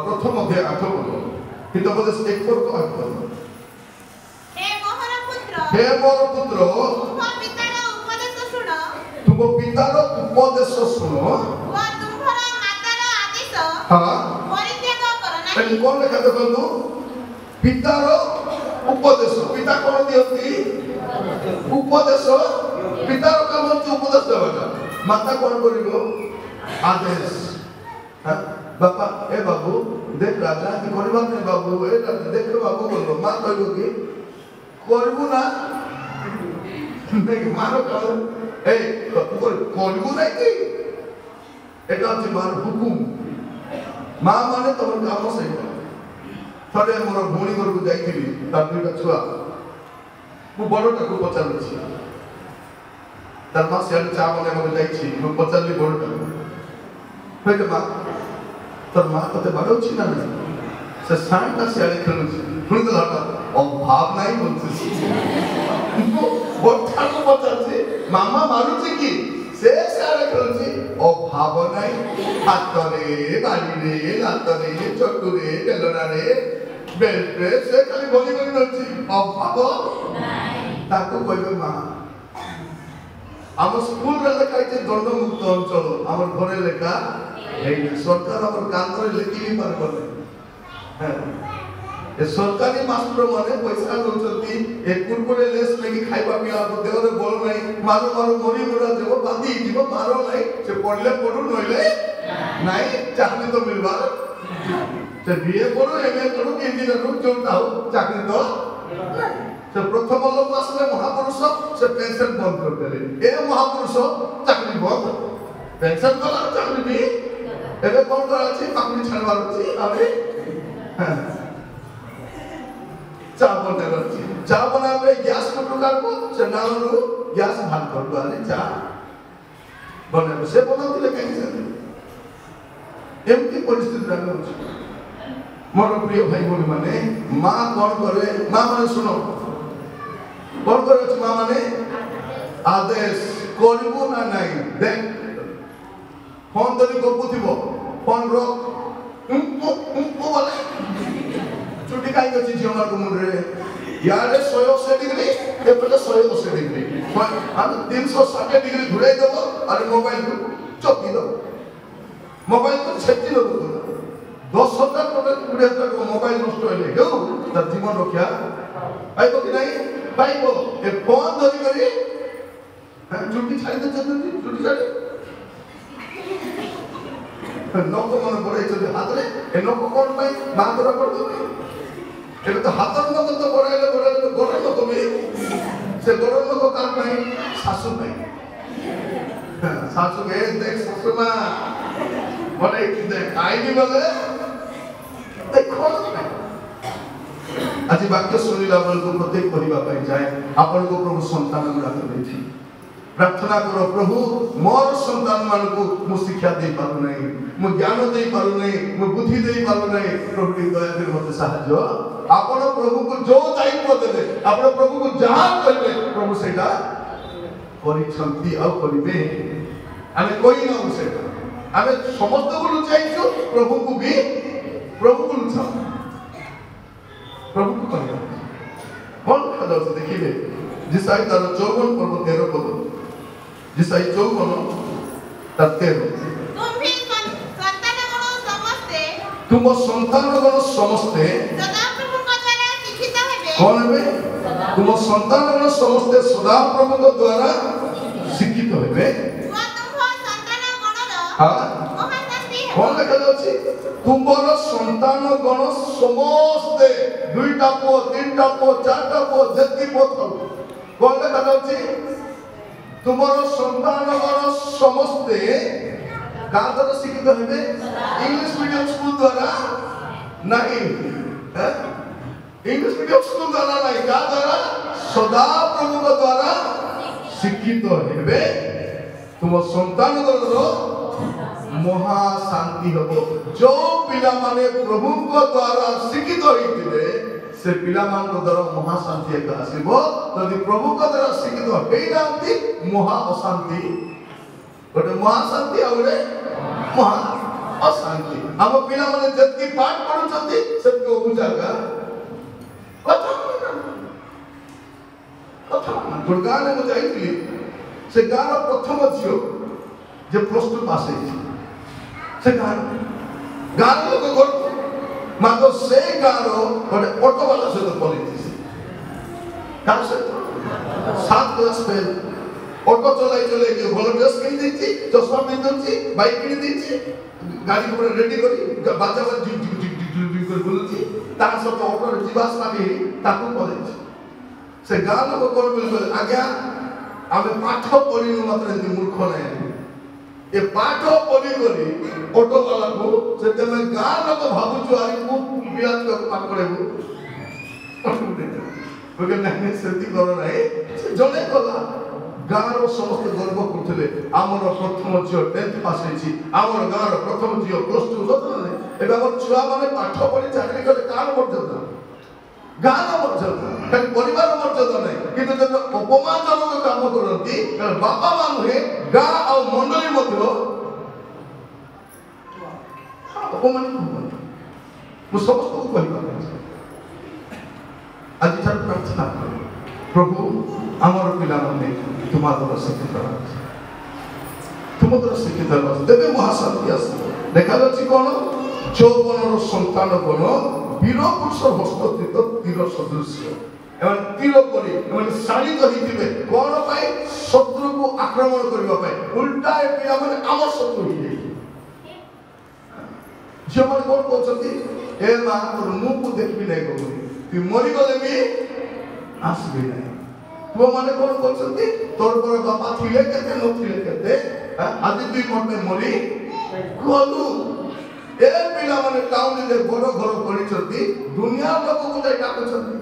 प्रथम अध्याय 8 पद हितोपदेश 1 पद 8 पद हे मोर पुत्र तुम पितार उपदेश शुण हाँ कौन लिखा देखो पितार उपदेश पिता कौन दिखती उपदेश पितार काम होती उपदेश देवाटा माता कौन कर आदेश बापा ए बाबू देख राजा कि करबा नहीं बाबू ए देख बाबू बोलो माँ कहबो कि करबू ना नहीं मारो कहो ए करबू नहीं कि एटा हচ্ছে मार हुकुम माँ माने तोर काम सही थोड़े मोर भूणी घर को जाइथिबी तार दुईटा छुआ मु बड़टा को पचारछि तार माँ सियाल चा बने मते जाइछि मु पचारली बड़टा फेर माँ तोर माँ तते बाड़ौछि ना से साइटा सियाल खेलुछि पुणी तो हटा अभाव नहीं बोलछि बड़टा को पचारछि मामा मारुछि कि से सियाल खेलुछि अभाव नहीं हाथ रे बाड़ी रे लात रे चट्टू रे बेलना रे बेल्ट रे से खाली बोली बोली नछि अभाव नहीं ताको कहबे माँ आम स्कूल रे लेखा है दंड मुक्त अंचल आम घरे लेखा सरकार आम कांदरे लिखि भी पार करे सरकारी मास्टर माने पैसा दउछंती ए कुरकुरे लेस लेकि खाइबा पिया देहरे बल नाही मारो मारो मरी मुरा देव बांधी दिबो मारो नाही से पढले पढु नइले नाही चाकरी तो मिलबा से बीए करू एमए करू इंजीनियर करू जोटा हो चाकरी तो से प्रथम लोक आसले महापुरुष से पेंशन बंद कर देले ए महापुरुष चाकरी बंद पेंशन कला चाकरी भी एबे कोन करा छी पाकरी छाड़वार छी अबे चा बना गैस को प्रकार को से नालो गैस भाग कर दो आले चा बने से बनाउतिले कहीं से एमती परिस्थिति रहने अछि मोर प्रिय भाई बोली माने मां कोन करे मां माने सुनो कोन करे अछि मां माने आदेश करबो ना नाही देख फोन धरि गपुथिबो फोन रो बोले छुट्टी काई गछि जियोमार को मुंडरे यारे 180 डिग्री एपटे 180 डिग्री हम 360 डिग्री घुराई देबो और मोबाइल को चोपी दो मोबाइल को छेची दो 10,000 20,000 को मोबाइल नष्ट होले हेउ त जीवन रक्षा पाइबो कि नहीं पाइबो ए फोन धरि करी छुट्टी छाड़ी दे छुट्टी छाड़ी नौक मन पड़े हाथ रे ए नौक कोन पाई मां तोरा कर दो एबे तो हाथर नौक तो बड़ाइले तो गोर नौक भी से गोर नौक कार पाई सासु पाई सासु के देख सासु मां बड़े देख आईनी बोले देखो आज वाक्य सुनिला बल को प्रत्येक परिवा पाई जाए आपन को प्रभु संतान गुडा कर देथि प्रार्थना करो प्रभु मोर संतान मान को मु शिक्षा दे पारु नहीं मु ज्ञान दे पारु नहीं मु बुद्धि दे पारु नहीं प्रभु की दया से मते सहाय्य आपण प्रभु को जो दायित्व देबे आपण प्रभु को जहां कहबे प्रभु सेटा परिछंती आ करिबे आमे कोई ना सेटा आमे समस्त को लुचाइछु प्रभु को भी प्रभु को लुचाओ प्रभु को कहबे कौन खदा से देखिबे जिसाई तार 54 पर्व 13 पद जिसाई 54 तार 13 तुम संतान गण समस्ते कौन है तुम সন্তানগণ সমস্তে সদাপ্রভুଙ୍କ দ্বারা শিক্ষিত হবে। কଣ লেখাଯାଉଛି? ତୁମର ସନ୍ତାନଗଣ ସମସ୍ତେ 2ଟା ପୁଅ 3ଟା ପୁଅ 4ଟା ପୁଅ ଯେତିକି ପୁଅ ଥାଉ। କଣ ଲେଖାଯାଉଛି? ତୁମର ସନ୍ତାନଗଣ ସମସ୍ତେ କାହା ଦ୍ୱାରା ଶିକ୍ଷିତ ହେବେ? ଇଂଲିଶ ମିଡିୟମ ସ୍କୁଲ ଦ୍ୱାରା ନାହିଁ, ଇଂଲିଶ ମିଡିୟମ ସ୍କୁଲ ଦ୍ୱାରା ନାହିଁ, କାହା ଦ୍ୱାରା? ସଦାପ୍ରଭୁଙ୍କ ଦ୍ୱାରା ଶିକ୍ଷିତ ହେବେ। ତୁମ ସନ୍ତାନଗଣର ମହାଶାନ୍ତି ହେବ। ଯୋଉ ପିଲାମାନେ ପ୍ରଭୁଙ୍କ ଦ୍ୱାରା ଶିକ୍ଷିତ ହେଇଥିବେ ସେ ପିଲାମାନଙ୍କ ଦ୍ୱାରା ମହାଶାନ୍ତି ଏକ ଆସିବ। ଯଦି ପ୍ରଭୁଙ୍କ ଦ୍ୱାରା ଶିକ୍ଷିତ ହେଇନାହାନ୍ତି ମହା ଅଶାନ୍ତି, ଗୋଟେ ମହାଶାନ୍ତି ଆଉ ଗୋଟେ ମହା ଅଶାନ୍ତି। ଆମ ପିଲାମାନେ ଯେତିକି ପାଠ ପଢୁଛନ୍ତି ସେତିକି ଅବୁଝାକା କଥା ଗୋଟେ ଗାଁରେ ମୁଁ ଯାଇଥିଲି, ସେ ଗାଁର ପ୍ରଥମ ଝିଅ ଯେ +2 ପାସ୍ ହେଇଛି, ସେ ଗାଁର ଲୋକ ଘରକୁ ମାତ୍ର ସେ ଗାଁର ଗୋଟେ ଅଟୋବାଲା ସହିତ ପଳେଇଛି। କାହା ସହିତ? 7 କ୍ଲାସ୍ ଫେଲ୍। ଅଟୋ ଚଲାଇ ଭଲ ଡ୍ରେସ୍ କିଣି ଦେଇଛି, ଚଷମା ପିନ୍ଧୁଛି, ବାଇକ୍ କିଣି ଦେଇଛି, ଗାଡ଼ି ଉପରେ ରେଡି କରି ବାଜା କରି ବୁଲୁଛି, ତା ସହିତ ଅଟୋରେ ଯିବା ଆସିବା ବି ତାକୁ ପଳେଇଛି। ସେ ଗାଁ ଲୋକ କଣ ବୋଲି କହିଲେ, ଆଜ୍ଞା ଆମେ ପାଠ ପଢିନୁ ମାତ୍ର ଏମିତି ମୂର୍ଖ ନାହିଁ, ଏ ପାଠ ପଢି କରି ଅଟୋବାଲାକୁ ସେତେବେଳେ ଗାଁ ଲୋକ ଭାବୁଛୁ ଆରେ ମୁଁ ପିଲା ଛୁଆକୁ ପାଠ ପଢେଇବୁ, ନାଇଁ ସେମିତି କର ନାହିଁ। ସେ ଜଣେ କଲା, ଗାଁର ସମସ୍ତେ ଗର୍ବ କରୁଥିଲେ ଆମର ପ୍ରଥମ ଝିଅ 10th ପାସ୍ ହେଇଛି, ଆମର ଗାଁର ପ୍ରଥମ ଝିଅ +2 ସତରେ। ଏବେ ଆମର ଛୁଆମାନେ ପାଠ ପଢି ଚାକିରି କଲେ କାହାର ମର୍ଯ୍ୟାଦା? ଗାଁର ମର୍ଯ୍ୟାଦା, ଖାଲି ପରିବାର ମର୍ଯ୍ୟାଦା ନାହିଁ। କିନ୍ତୁ ଯେତେବେଳେ ଅପମାନଜନକ କାମ କରନ୍ତି ବାପା ମା ନୁହେଁ ଗାଁ ଆଉ ମଣ୍ଡଳୀ ମଧ୍ୟ ଅପମାନିତ ହୁଅନ୍ତି। ମୁଁ ସମସ୍ତଙ୍କୁ କହିବାକୁ ଆଜିଠାରୁ ପ୍ରାର୍ଥନା କରେ, ପ୍ରଭୁ ଆମର ପିଲାମାନେ ତୁମ ଦ୍ୱାରା ଶିକ୍ଷିତ ହେବେ, ତୁମ ଦ୍ୱାରା ଶିକ୍ଷିତ ହେବେ, ତେବେ ମହାଶାନ୍ତି ଆସିବ। ଦେଖାଯାଉଛି କଣ? ଯୌବନର ସନ୍ତାନଗଣ ବୀର ପୁରୁଷ ହସ୍ତସ୍ଥିତ ତୀର ସଦୃଶ୍ୟ। ଏମାନେ ତୀର ପରି ଏମାନେ ଶାଣିତ ହେଇଥିବେ। କଣ ପାଇଁ? ଶତ୍ରୁକୁ ଆକ୍ରମଣ କରିବା ପାଇଁ। ଉଲ୍ଟା ଏ ପିଲାମାନେ ଆମର ଶତ୍ରୁ ହେଇଯାଇଥିବେ। ଝିଅମାନେ କଣ କହୁଛନ୍ତି? ଏ ମା ତୋର ମୁହଁକୁ ଦେଖିବି ନାହିଁ କହୁନି, ତୁ ମରିଗଲେ ବି ଆସିବି ନାହିଁ। ପୁଅମାନେ କଣ କରୁଛନ୍ତି? ତୋର ପର ବାପା ଥିଲେ କେତେ ନଥିଲେ କେତେ, ଆଜି ତୁଇ ମତେ ମରି ଗଲୁ। ଏ ପିଲାମାନେ ଟାଉନରେ ବଡ ଘର କରିଛନ୍ତି, ଦୁନିଆ ଲୋକକୁ ଯାଇ ଡାକୁଛନ୍ତି।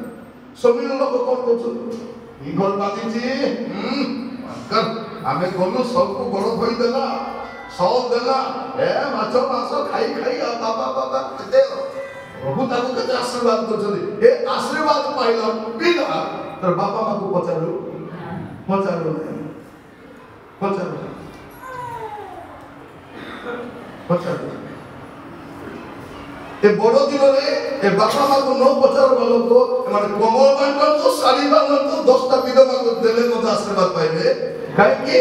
ସମୀର ଲୋକ କଣ କରୁଛନ୍ତି? ଘର ବାନ୍ଧିଛି, ଆମେ ଗଲୁ ସବୁକୁ ଗୋଡ଼ ଧୋଇଦେଲା, ସହ ଦେଲା, ଏ ମାଛ ମାଂସ ଖାଇ ଖାଇ ବାବା କେତେ ପ୍ରଭୁ ତାକୁ କେତେ ଆଶୀର୍ବାଦ କରୁଛନ୍ତି। ଏ ଆଶୀର୍ବାଦ ପାଇଲା ପିଲା ତୋର ବାପା ମାକୁ ପଚାରୁ ଏ ବଡ଼ ଦିନରେ ଏ ବାପା ମାକୁ ନ ପଚାରବା ଲୋକ ଏମାନେ କମଳ ବାଣ୍ଟନ୍ତୁ, ଶାଢ଼ୀ ବାନ୍ଧନ୍ତୁ, 10ଟା ବିଧବାକୁ ଦେଲେ ମଧ୍ୟ ଆଶୀର୍ବାଦ ପାଇବେ। କାହିଁକି?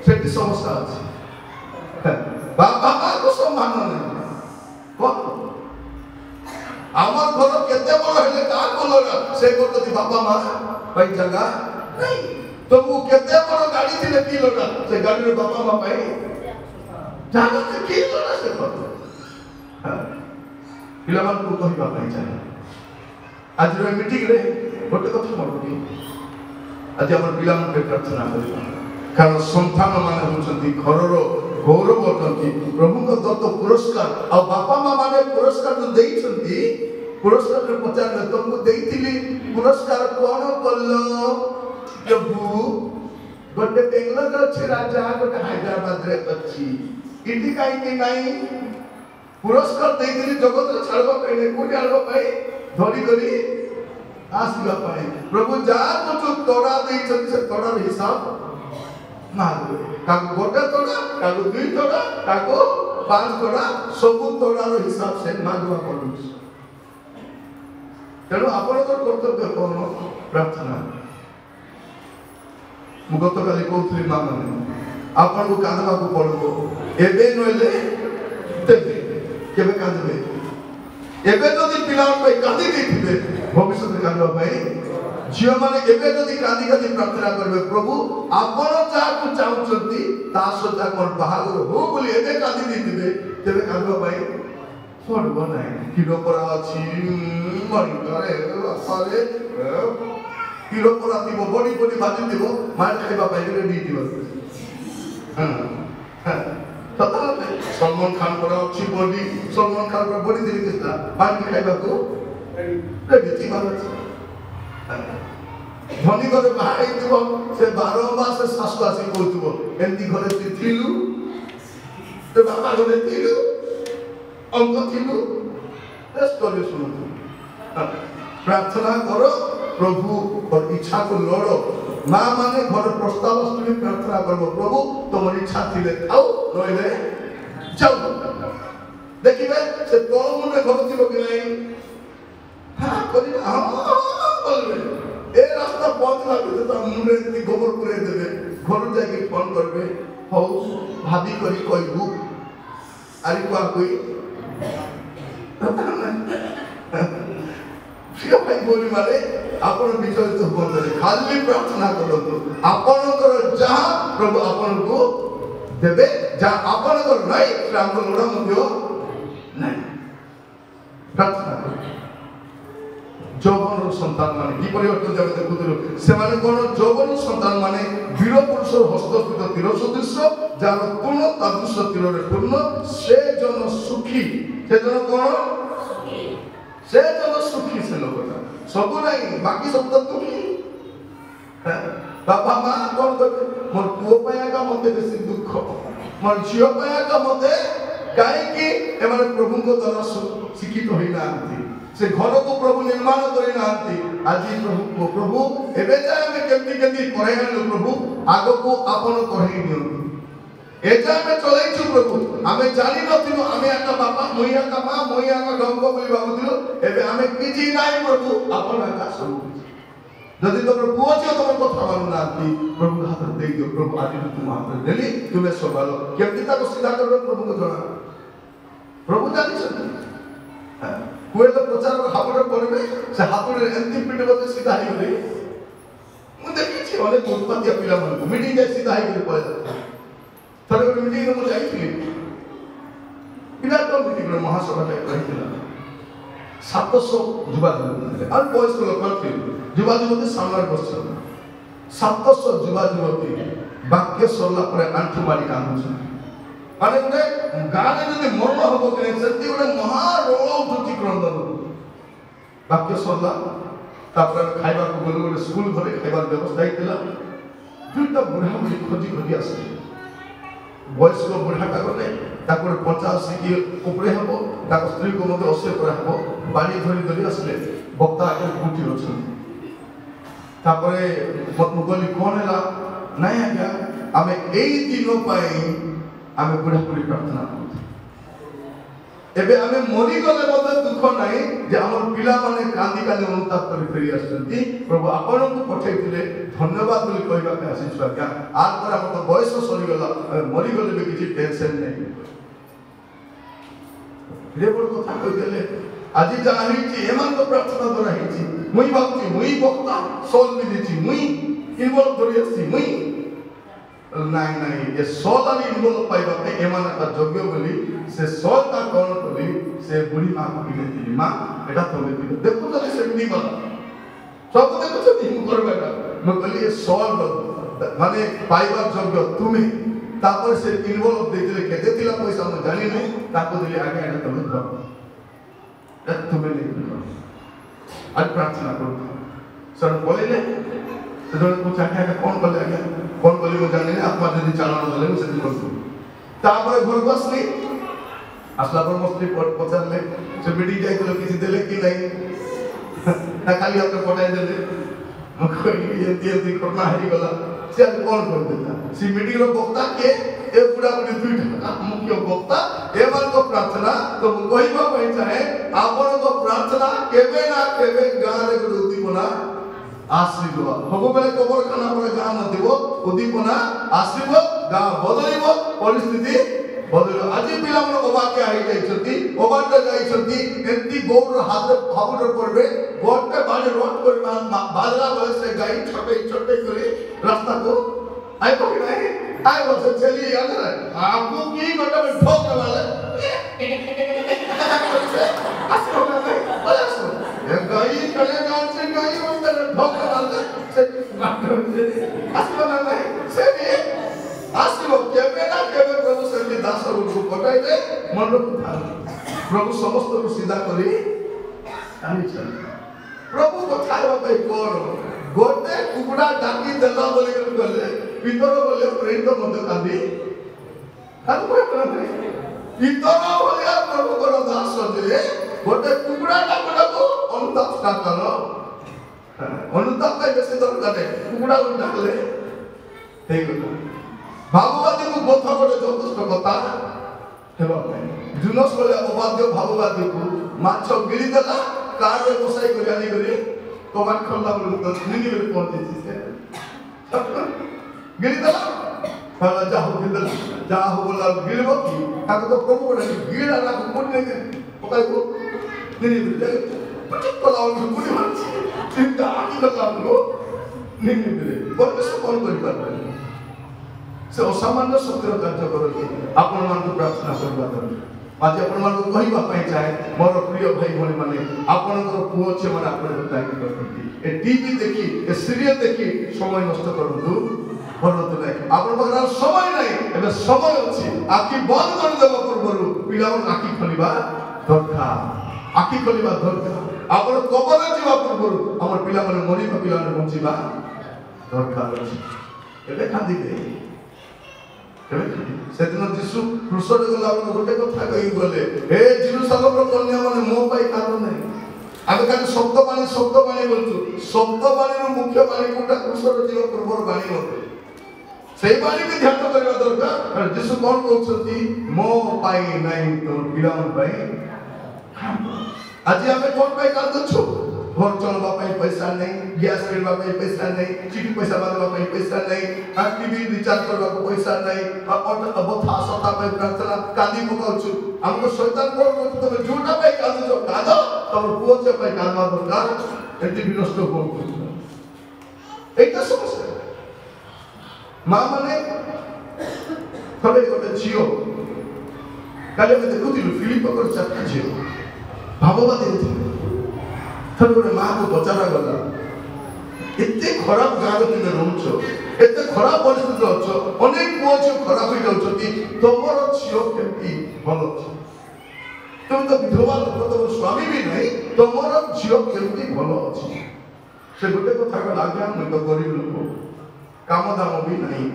ସେଠି ସମସ୍ୟା ଅଛି। ବାପା ମାକୁ ସମ୍ମାନ ନାହିଁ। କଣ আমার ঘর কেতে বড় হলে কার বলরা সে করতে বাবা মা পাই জায়গা নাই, তবু কেতে বড় গাড়ি দিলে কি লোটা সে গাড়ির বাবা মা পাই জায়গা কি লোটা সে কত ପିଲାମାନଙ୍କୁ କହିବା ପାଇଁ ଚାହେଁ। ଆଜିର ମିଟିଂରେ ଗୋଟେ କଥା ମନେ ଆଜି ଆମର ପିଲାମାନଙ୍କୁ ପ୍ରାର୍ଥନା କରିବା, କାରଣ ସନ୍ତାନ ମାନେ ହେଉଛନ୍ତି ଘରର ଗୌରବ ଅଟନ୍ତି, ପ୍ରଭୁଙ୍କ ଦତ୍ତ ପୁରସ୍କାର। ଆଉ ବାପା ମା ମାନେ ପୁରସ୍କାର ଯୋଉ ଦେଇଛନ୍ତି, ପୁରସ୍କାରରେ ପଚାରିଲେ ତମକୁ ଦେଇଥିଲି ପୁରସ୍କାର କଣ କଲ ପ୍ରଭୁ? ଗୋଟେ ବେଙ୍ଗଲୋରରେ ଅଛି ରାଜା, ଗୋଟେ ହାଇଦ୍ରାବାଦରେ ଅଛି, ଏଠି କାହିଁକି ନାହିଁ? পুরস্কার ଦେଇଥିଲି ଜଗତରେ ଛାଡ଼ିବା ପାଇଁ ନାହିଁ, କୋଉଠି ଆଣିବା ପାଇଁ? ଧରି କରି ଆସିବା ପାଇଁ। ପ୍ରଭୁ ଯାହାକୁ ଯୋଉ ତଡ଼ା ଦେଇଛନ୍ତି ସେ ତଡ଼ାର ହିସାବ ମାଗିବେ। କାହାକୁ ଗୋଟେ ତଡ଼ା, କାହାକୁ 2 ତଡ଼ା, କାହାକୁ 5 ତଡ଼ା, ସବୁ ତଡ଼ାର ହିସାବ ସେ ମାଗିବା ପଡୁଛି। ତେଣୁ ଆପଣଙ୍କର କର୍ତ୍ତବ୍ୟ କଣ? ପ୍ରାର୍ଥନା। ମୁଁ ଗତକାଲି କହୁଥିଲି ମା ମାନେ ଆପଣଙ୍କୁ କାନ୍ଦବାକୁ ପଡିବ, ଏବେ ନହେଲେ ତେବେ କେବେ କାନ୍ଦିବେ? ଏବେ ଯଦି ପିଲାଙ୍କ ପାଇଁ କାନ୍ଦି ଦେଇଥିବେ ଭବିଷ୍ୟତରେ କାନ୍ଦିବା ପାଇଁ झील मैंने एवं जदि कांदी कांदी प्रार्थना करेंगे प्रभु आपण जहाँ चाहते सहित मोर बाहागर हो बोली एवं कांदी देते तेरे कांदवा पाई पड़ब ना हीरोपरा अच्छी मणिकारे अरे हीरोपरा थी बड़ी बड़ी बाजी थी मार खाइबा पाई रेडी थी सलमान खान पर अच्छी बॉडी सलमान खान पर बॉडी थी किसका मार खाइबा को रेडी थी मार धनी घरे बाहर से 12 मास शाशु आसी कहूब एमती घरे थिलु तो बापा घरे थिलु अंक थिलु स्टोरी शुणु प्रार्थना करो प्रभु और इच्छा को लड़ो माँ माने घर प्रस्ताव स्त्री प्रार्थना करो प्रभु तुम इच्छा थिले आओ नइले जाओ देखिबे से तोल मुने घर थिलो कि नहीं हां करी हां बोलबे ए रास्ता बंद लागे तो मुने जदी गोबर पुरे देबे घर जाके फोन करबे हो भाभी करी कहबू आरी को कोई प्रिय भाई बोली मारे आपण विचलित होबे खाली प्रार्थना करतो आपणकर जहाँ प्रभु आपण को देबे जहाँ आपणकर नहीं राम लोड़ा मध्य नहीं प्रार्थना करो जौवन संतान माने की परिवर्तन जब देखुतलो से माने कोन जौवन संतान माने वीर पुरुष हस्तस्थित तीर सदृश जार पूर्ण तदृश तीर रे पूर्ण से जन सुखी से जन कोन से जन सुखी से लोकटा सब नहीं बाकी सब तो दुखी बाबा मां कोन करबे मोर पुओ पाया का मते बेसी दुख मोर झियो पाया का मते काहे कि एमाने प्रभु को द्वारा शिक्षित होई ना आंती से घर को प्रभु निर्माण करि ना आंती आज प्रभु एबे जाय में केमती केमती करे हन प्रभु आगो को आपन कहि दियो एजा में चलै छु प्रभु हमें जानि नथिलु हमें आका बापा मोइया का मां मोइया का ढंग बोली भाबुदिलो एबे हमें किछि नाही प्रभु आपन आका सब जदि तोर पुओ छ तोर कथा मानु नाती प्रभु हाथ दे दियो प्रभु आज तुम हाथ देली तुमे संभालो केमती ताको सीधा करबे प्रभु को जणा प्रभु जानि छथि कोई तो प्रचार हाबुरे करबे से हाथुरे एंती पिट बते सीधा ही गली मु देखि छी अनेक उत्पत्ति पिला मन मीटिंग जे सीधा ही गली पळे थरे को मीटिंग में जाई थी पिला तो मीटिंग में महासभा में कहिला 700 युवा युवती और बॉयज को लोकल थे युवा युवती सामने बसछ 700 युवा युवती वाक्य सरला पर आंठु मारी कांदछ माने गोटे गाने जदि मरण हबो के सेति गोटे महा रोल उठुची क्रंदन वाक्य सरला तापर खाइबा को गलो गोटे स्कूल घरे खाइबा व्यवस्था हितला दुटा बुढ़ा बुढ़ी खोजी खोजी आसे बॉयज को बुढ़ा का गले तापर 50 की ऊपरे हबो ताको स्त्री को मते 80 पर हबो बाड़ी धरी धरी आसले वक्ता आके उठी रछन तापरे मत मुगली कोन हैला नाही आज्ञा आमे एई दिनो पाई आमे बुढ़ा बुढ़ी प्रार्थना करते एबे आमे मरी गले मते दुख नाही जे हमर पिला माने कांदी कांदी अनुताप करि फेरी आछथि प्रभु आपण को पठैतिले धन्यवाद बोली कहबा के आसी छ क्या आज पर हम तो बयस सरी गला मरी गले भी किछि टेंशन नाही रेबड़ कथा कहि देले आज जहा हिची एमान को प्रार्थना द्वारा हिची मुई बाबूजी मुई बक्ता सोल भी दिछि मुई इनवॉल्व करि आसी मुई नहीं नहीं ये सोलारी इनवॉल्व पाइबा पे एमान का योग्य बोली से सोल का कौन बोली से बुढ़ी मां को किने थी मां एटा तो ले देखो तो से नहीं बना सब देखो तो नहीं करबेटा मैं कहली सोल माने पाइबा योग्य तुम्हें तापर से इनवॉल्व देतिले के देतिला पैसा हम जानि नहीं ताको दिले आगे एटा तुम्हें दो तुम्हें नहीं आज प्रार्थना करो सर बोले तो पूछा क्या कौन बोले आगे कौन बोले वो जाने आत्मा जदि चालान बोले से दिन तापर घर बसली असला पर मस्ती पचारले से मीटिंग जाय तो किसी देले कि नहीं ना खाली आपने पटाई देले कोई ये दी करना है गला से कौन कर देता सी मीटिंग रो वक्ता के ए पूरा पूरी दुईटा मुख्य वक्ता एमन को प्रार्थना तो कहबा पई चाहे आपन को प्रार्थना केबे ना केबे गां रे उद्दीपना आश्रिब हबो बेले कबर खाना पर गां न दिबो उद्दीपना आश्रिब गां बदलिबो परिस्थिति আজি ପିଲାମାନେ ଅବାକିଆ ହେଇଯାଇଛନ୍ତି, ଅବାଟ ଯାଇଛନ୍ତି, ଏମିତି ଗୌର ହାତରେ ଭାବୁର କରିବେ, ଗୋଟେ ବାଡ଼ି ରୋଡ କରି ବାଜଲା ବେଳେ ସେ ଗାଈ ଛୋଟେଇ କରି ରାସ୍ତାକୁ ଆଇ ପକି ନାହିଁ ଆଇ ବସେ ଛେଲି ଗଲେ ଆମକୁ କି ଗୋଟେ ଠୋକ ଦେବାଲେ ଆସିବ ନା ନାହିଁ ବୋଲେ ଆସିବ ଗାଈ ଚলে ଯାଉଛି ଗାଈ ମତେ ଠୋକ ଦେବାଲେ ସେ ଆସିବ ନା ନାହିଁ ସେ ଆସିବ କେବେ ନା କେବେ ପ୍ରଭୁ ସେମିତି ଦାସକୁ ପଠାଇବେ ମନକୁ ପ୍ରଭୁ ସମସ୍ତଙ୍କୁ ସିଧା କରି ଆଣିଛନ୍ତି। ପ୍ରଭୁ କଥା ହେବା ପାଇଁ କଣ ଗୋଟେ କୁକୁଡ଼ା ଡାକି ଦେଲା ବୋଲିକରି ଗଲେ ଭିତର ଗଲେ ପ୍ରେରିତ ମଧ୍ୟ କାନ୍ଦି ଭିତର ଭଳିଆ ପ୍ରଭୁଙ୍କର ଦାସ ଯେ ଗୋଟେ କୁକୁଡ଼ା ଡାକଟାକୁ ଅନୁତାପ ଷ୍ଟାର୍ଟ ଅନୁତାପ ପାଇଁ ବେଶୀ ଦରକାର ନାହିଁ କୁକୁଡ଼ାକୁ ଡାକିଲେ ହେଇଗଲା। ଭାବବାଦୀକୁ ବୋଧ ଗୋଟେ ଯଥେଷ୍ଟ କଥା ହେବା ପାଇଁ ଜୁନସ ଭଳିଆ ଅବାଧ୍ୟ ଭାବବାଦୀକୁ ମାଛ ଗିଳିଦେଲା କାରରେ ବସାଇ କରି ଆଣିକରି କବାଟ ଖୋଲିଲା ବେଳକୁ ନିନିବରେ ପହଞ୍ଚିଛି ସେ ଗିଳିଦେଲା ଯାହା ଗିଳିଦେଲା ଯାହା ହଉ ବୋଲା ଗିଳିବ କି ତାକୁ ତ ପ୍ରଭୁ ଗୋଟେ ଗିଳା ତାକୁ କୋଟି ନେଇକି ପକାଇବୁ ନିନିବରେ କଲା ବେଳକୁ କୋଟି ମାରିଛି ଚିନ୍ତା ଆକି କଲା ବେଳକୁ ନିନିବରେ ପରିବେଶ କଣ କରିପାରିବେ ସେ ଅସାମାନ୍ୟ ଶକ୍ତିର କାର୍ଯ୍ୟ କରନ୍ତି। ଆପଣମାନଙ୍କୁ ପ୍ରାର୍ଥନା କରିବା ଦରକାର। ଆଜି ଆପଣମାନଙ୍କୁ କହିବା ପାଇଁ ଚାହେଁ ମୋର ପ୍ରିୟ ଭାଇ ଭଉଣୀ ମାନେ ଆପଣଙ୍କର ପୁଅ ଝିଅମାନେ ଆପଣଙ୍କୁ ଦାୟିତ୍ୱ କରୁଛନ୍ତି ଏ ଟିଭି ଦେଖି ଏ ସିରିଏଲ ଦେଖି ସମୟ ନଷ୍ଟ କରନ୍ତୁ ନାହିଁ। ଆପଣଙ୍କ ପାଖରେ ଆଉ ସମୟ ନାହିଁ ଏବେ ସମୟ ଅଛି ଆଖି ବନ୍ଦ କରିଦେବା ପୂର୍ବରୁ ପିଲାମାନଙ୍କୁ ଆଖି ଖୋଲିବା ଦରକାର ଆଖି ଖୋଲିବା ଦରକାର। ଆପଣ କବରରେ ଯିବା ପୂର୍ବରୁ ଆମର ପିଲାମାନେ ମରିବା ପିଲାମାନେ ବଞ୍ଚିବା ଦରକାର ଅଛି। ଏବେ କାନ୍ଦିବେ ସେଦିନ ଯୀଶୁ କ୍ରୁଶରେ ଗଲା ବେଳକୁ ଗୋଟେ କଥା କହି ଗଲେ ହେ ଜେରୁସାଲେମର କନ୍ୟାମାନେ ମୋ ପାଇଁ କାନ୍ଦ ନାହିଁ। ଆମେ ଖାଲି ଶବ୍ଦ ବାଣୀ ବୋଲୁଛୁ ଶବ୍ଦ ବାଣୀର ମୁଖ୍ୟ ବାଣୀ କୋଉଟା କ୍ରୁଶରେ ଯିବା ପୂର୍ବର ବାଣୀ ମଧ୍ୟ ସେଇ ବାଣୀ ବି ଧ୍ୟାନ କରିବା ଦରକାର। ଯୀଶୁ କଣ କହୁଛନ୍ତି ମୋ ପାଇଁ ନାହିଁ ତୋ ପିଲାଙ୍କ ପାଇଁ ଆଜି ଆମେ କଣ ପାଇଁ କାନ୍ଦୁଛୁ घर चलवा पैसा नहीं गैस किणवा पैसा नहीं चिठी पैसा बांधवा पैसा नहीं टीवी रिचार्ज करवा पैसा नहीं बथा सता प्रार्थना कांदी पकाउछु हमको शैतान कोन कहू तमे झूठा पे कांदो कादो तमर पुओ से पे कांदवा दरकार एटी विनष्ट कोन एटा समस्या मां माने थोड़े गोटे झियो काले में देखुथिलु फिलिप को चारटा झियो भाववादी थे थोड़े गोटे माँ को पचारा गला एते खराब गाँव तुम रोच एते खराब परिस्थिति अच्छ अनेक पुओ झील खराब हो जाती तुमर झील केमती भल तुम तो विधवा लोक तुम स्वामी भी नहीं तुमर झील केमती भल अच्छी से गोटे कथा कहला आज्ञा मुझे तो गरीब लोक काम दाम भी नहीं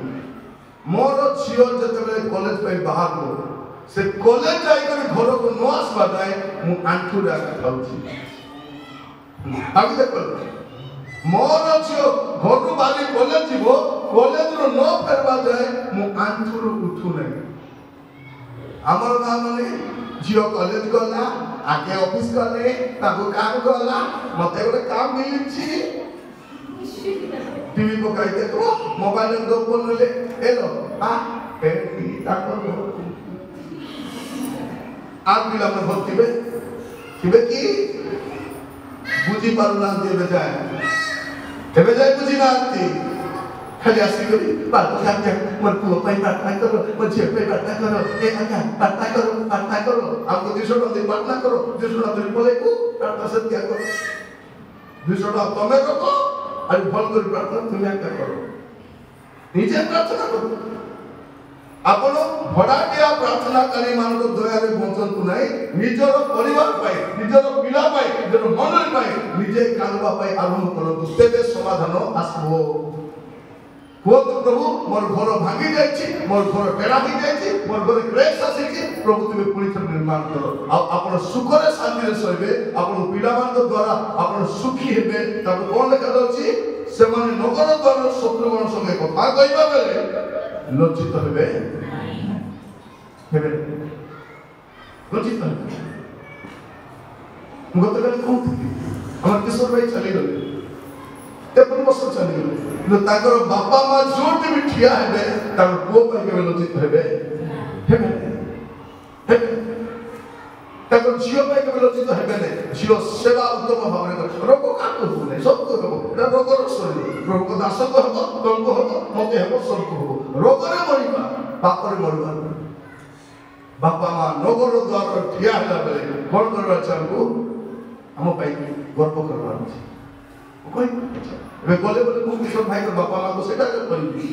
मोर झील जिते कॉलेज पे बाहर से कॉलेज जाकर घर को न आसवा जाए मु आंठू खाऊँ आगे देखो मोर झील घर बाहरी कॉलेज जीव कॉलेज रो न फेरवा जाए मु आंठू उठू नहीं आमर गाँ माने झील कॉलेज गला आगे ऑफिस गले ताको काम गला मते गोटे काम मिलछि टीवी पकाई देखो मोबाइल में दो फोन ले हेलो आ एटी ताको आप पिला में भक्तिबे थिबे की बुझी पारुना देबे जाय एबे जाय बुझी नाती खाली आसी गली बात जाके मन पुओ पई प्रार्थना करो मन झे पई प्रार्थना करो ए आज्ञा प्रार्थना करो आपको 200 टका दे प्रार्थना करो 200 टका दे बोले को प्रार्थना सत्य करो 200 टका तमे रखो और भल कर प्रार्थना तुम क्या करो निजे प्रार्थना करो आपण भड़ाटिया प्रार्थनाकारी मान दया बंचतु ना निजर परिवार निजर पिला निजर मंडली निजे कांदवा आरंभ करूँ तेरे समाधान आसबो कहतु प्रभु मोर घर भांगी जाइए मोर घर टेढ़ा हो जाए मोर घर क्रेक्स आसी प्रभु तुम्हें पुणी थे निर्माण कर आप सुखरे शांति शोबे आप पिला द्वारा आप सुखी हे कौन लिखा जाए से नगर द्वारा शत्रुगण संगे कथा कहवा बेले लज्जित हे लज्जित गत काली कहती आम किशोर भाई चली गले 53 वर्ष चली गले बापा माँ जोटी भी ठिया हे पुओ लज्जित हे ତାଙ୍କର ଝିଅ ପାଇଁ କେବେ ଲଜ୍ଜିତ ହେବେ ନାହିଁ। ଝିଅ ସେବା ଉତ୍ତମ ଭାବରେ ରୋଗ କାହାକୁ ହେବ ନାହିଁ, ସବୁକୁ ହେବ। ଏଟା ରୋଗର ଶରୀର। ରୋଗ ଦାସକୁ ହେବ, ତମକୁ ହେବ, ମତେ ହେବ, ସବୁକୁ ହେବ। ରୋଗରେ ମରିବା, ପାପରେ ମରିବା। ବାପା ମା ନଗର ଦ୍ୱାର ଠିଆ ହେଲା ବେଳେ କ'ଣ କରିବା ଅଛି? ଆମକୁ ଆମ ପାଇଁ ଗର୍ବ କରିବାର ଅଛି। ଏବେ ଗଲେ ବୋଲେ ମୁଁ କିଶୋର ଭାଇଙ୍କ ବାପା ମାଆଙ୍କୁ ସେଇଟା କହିବି।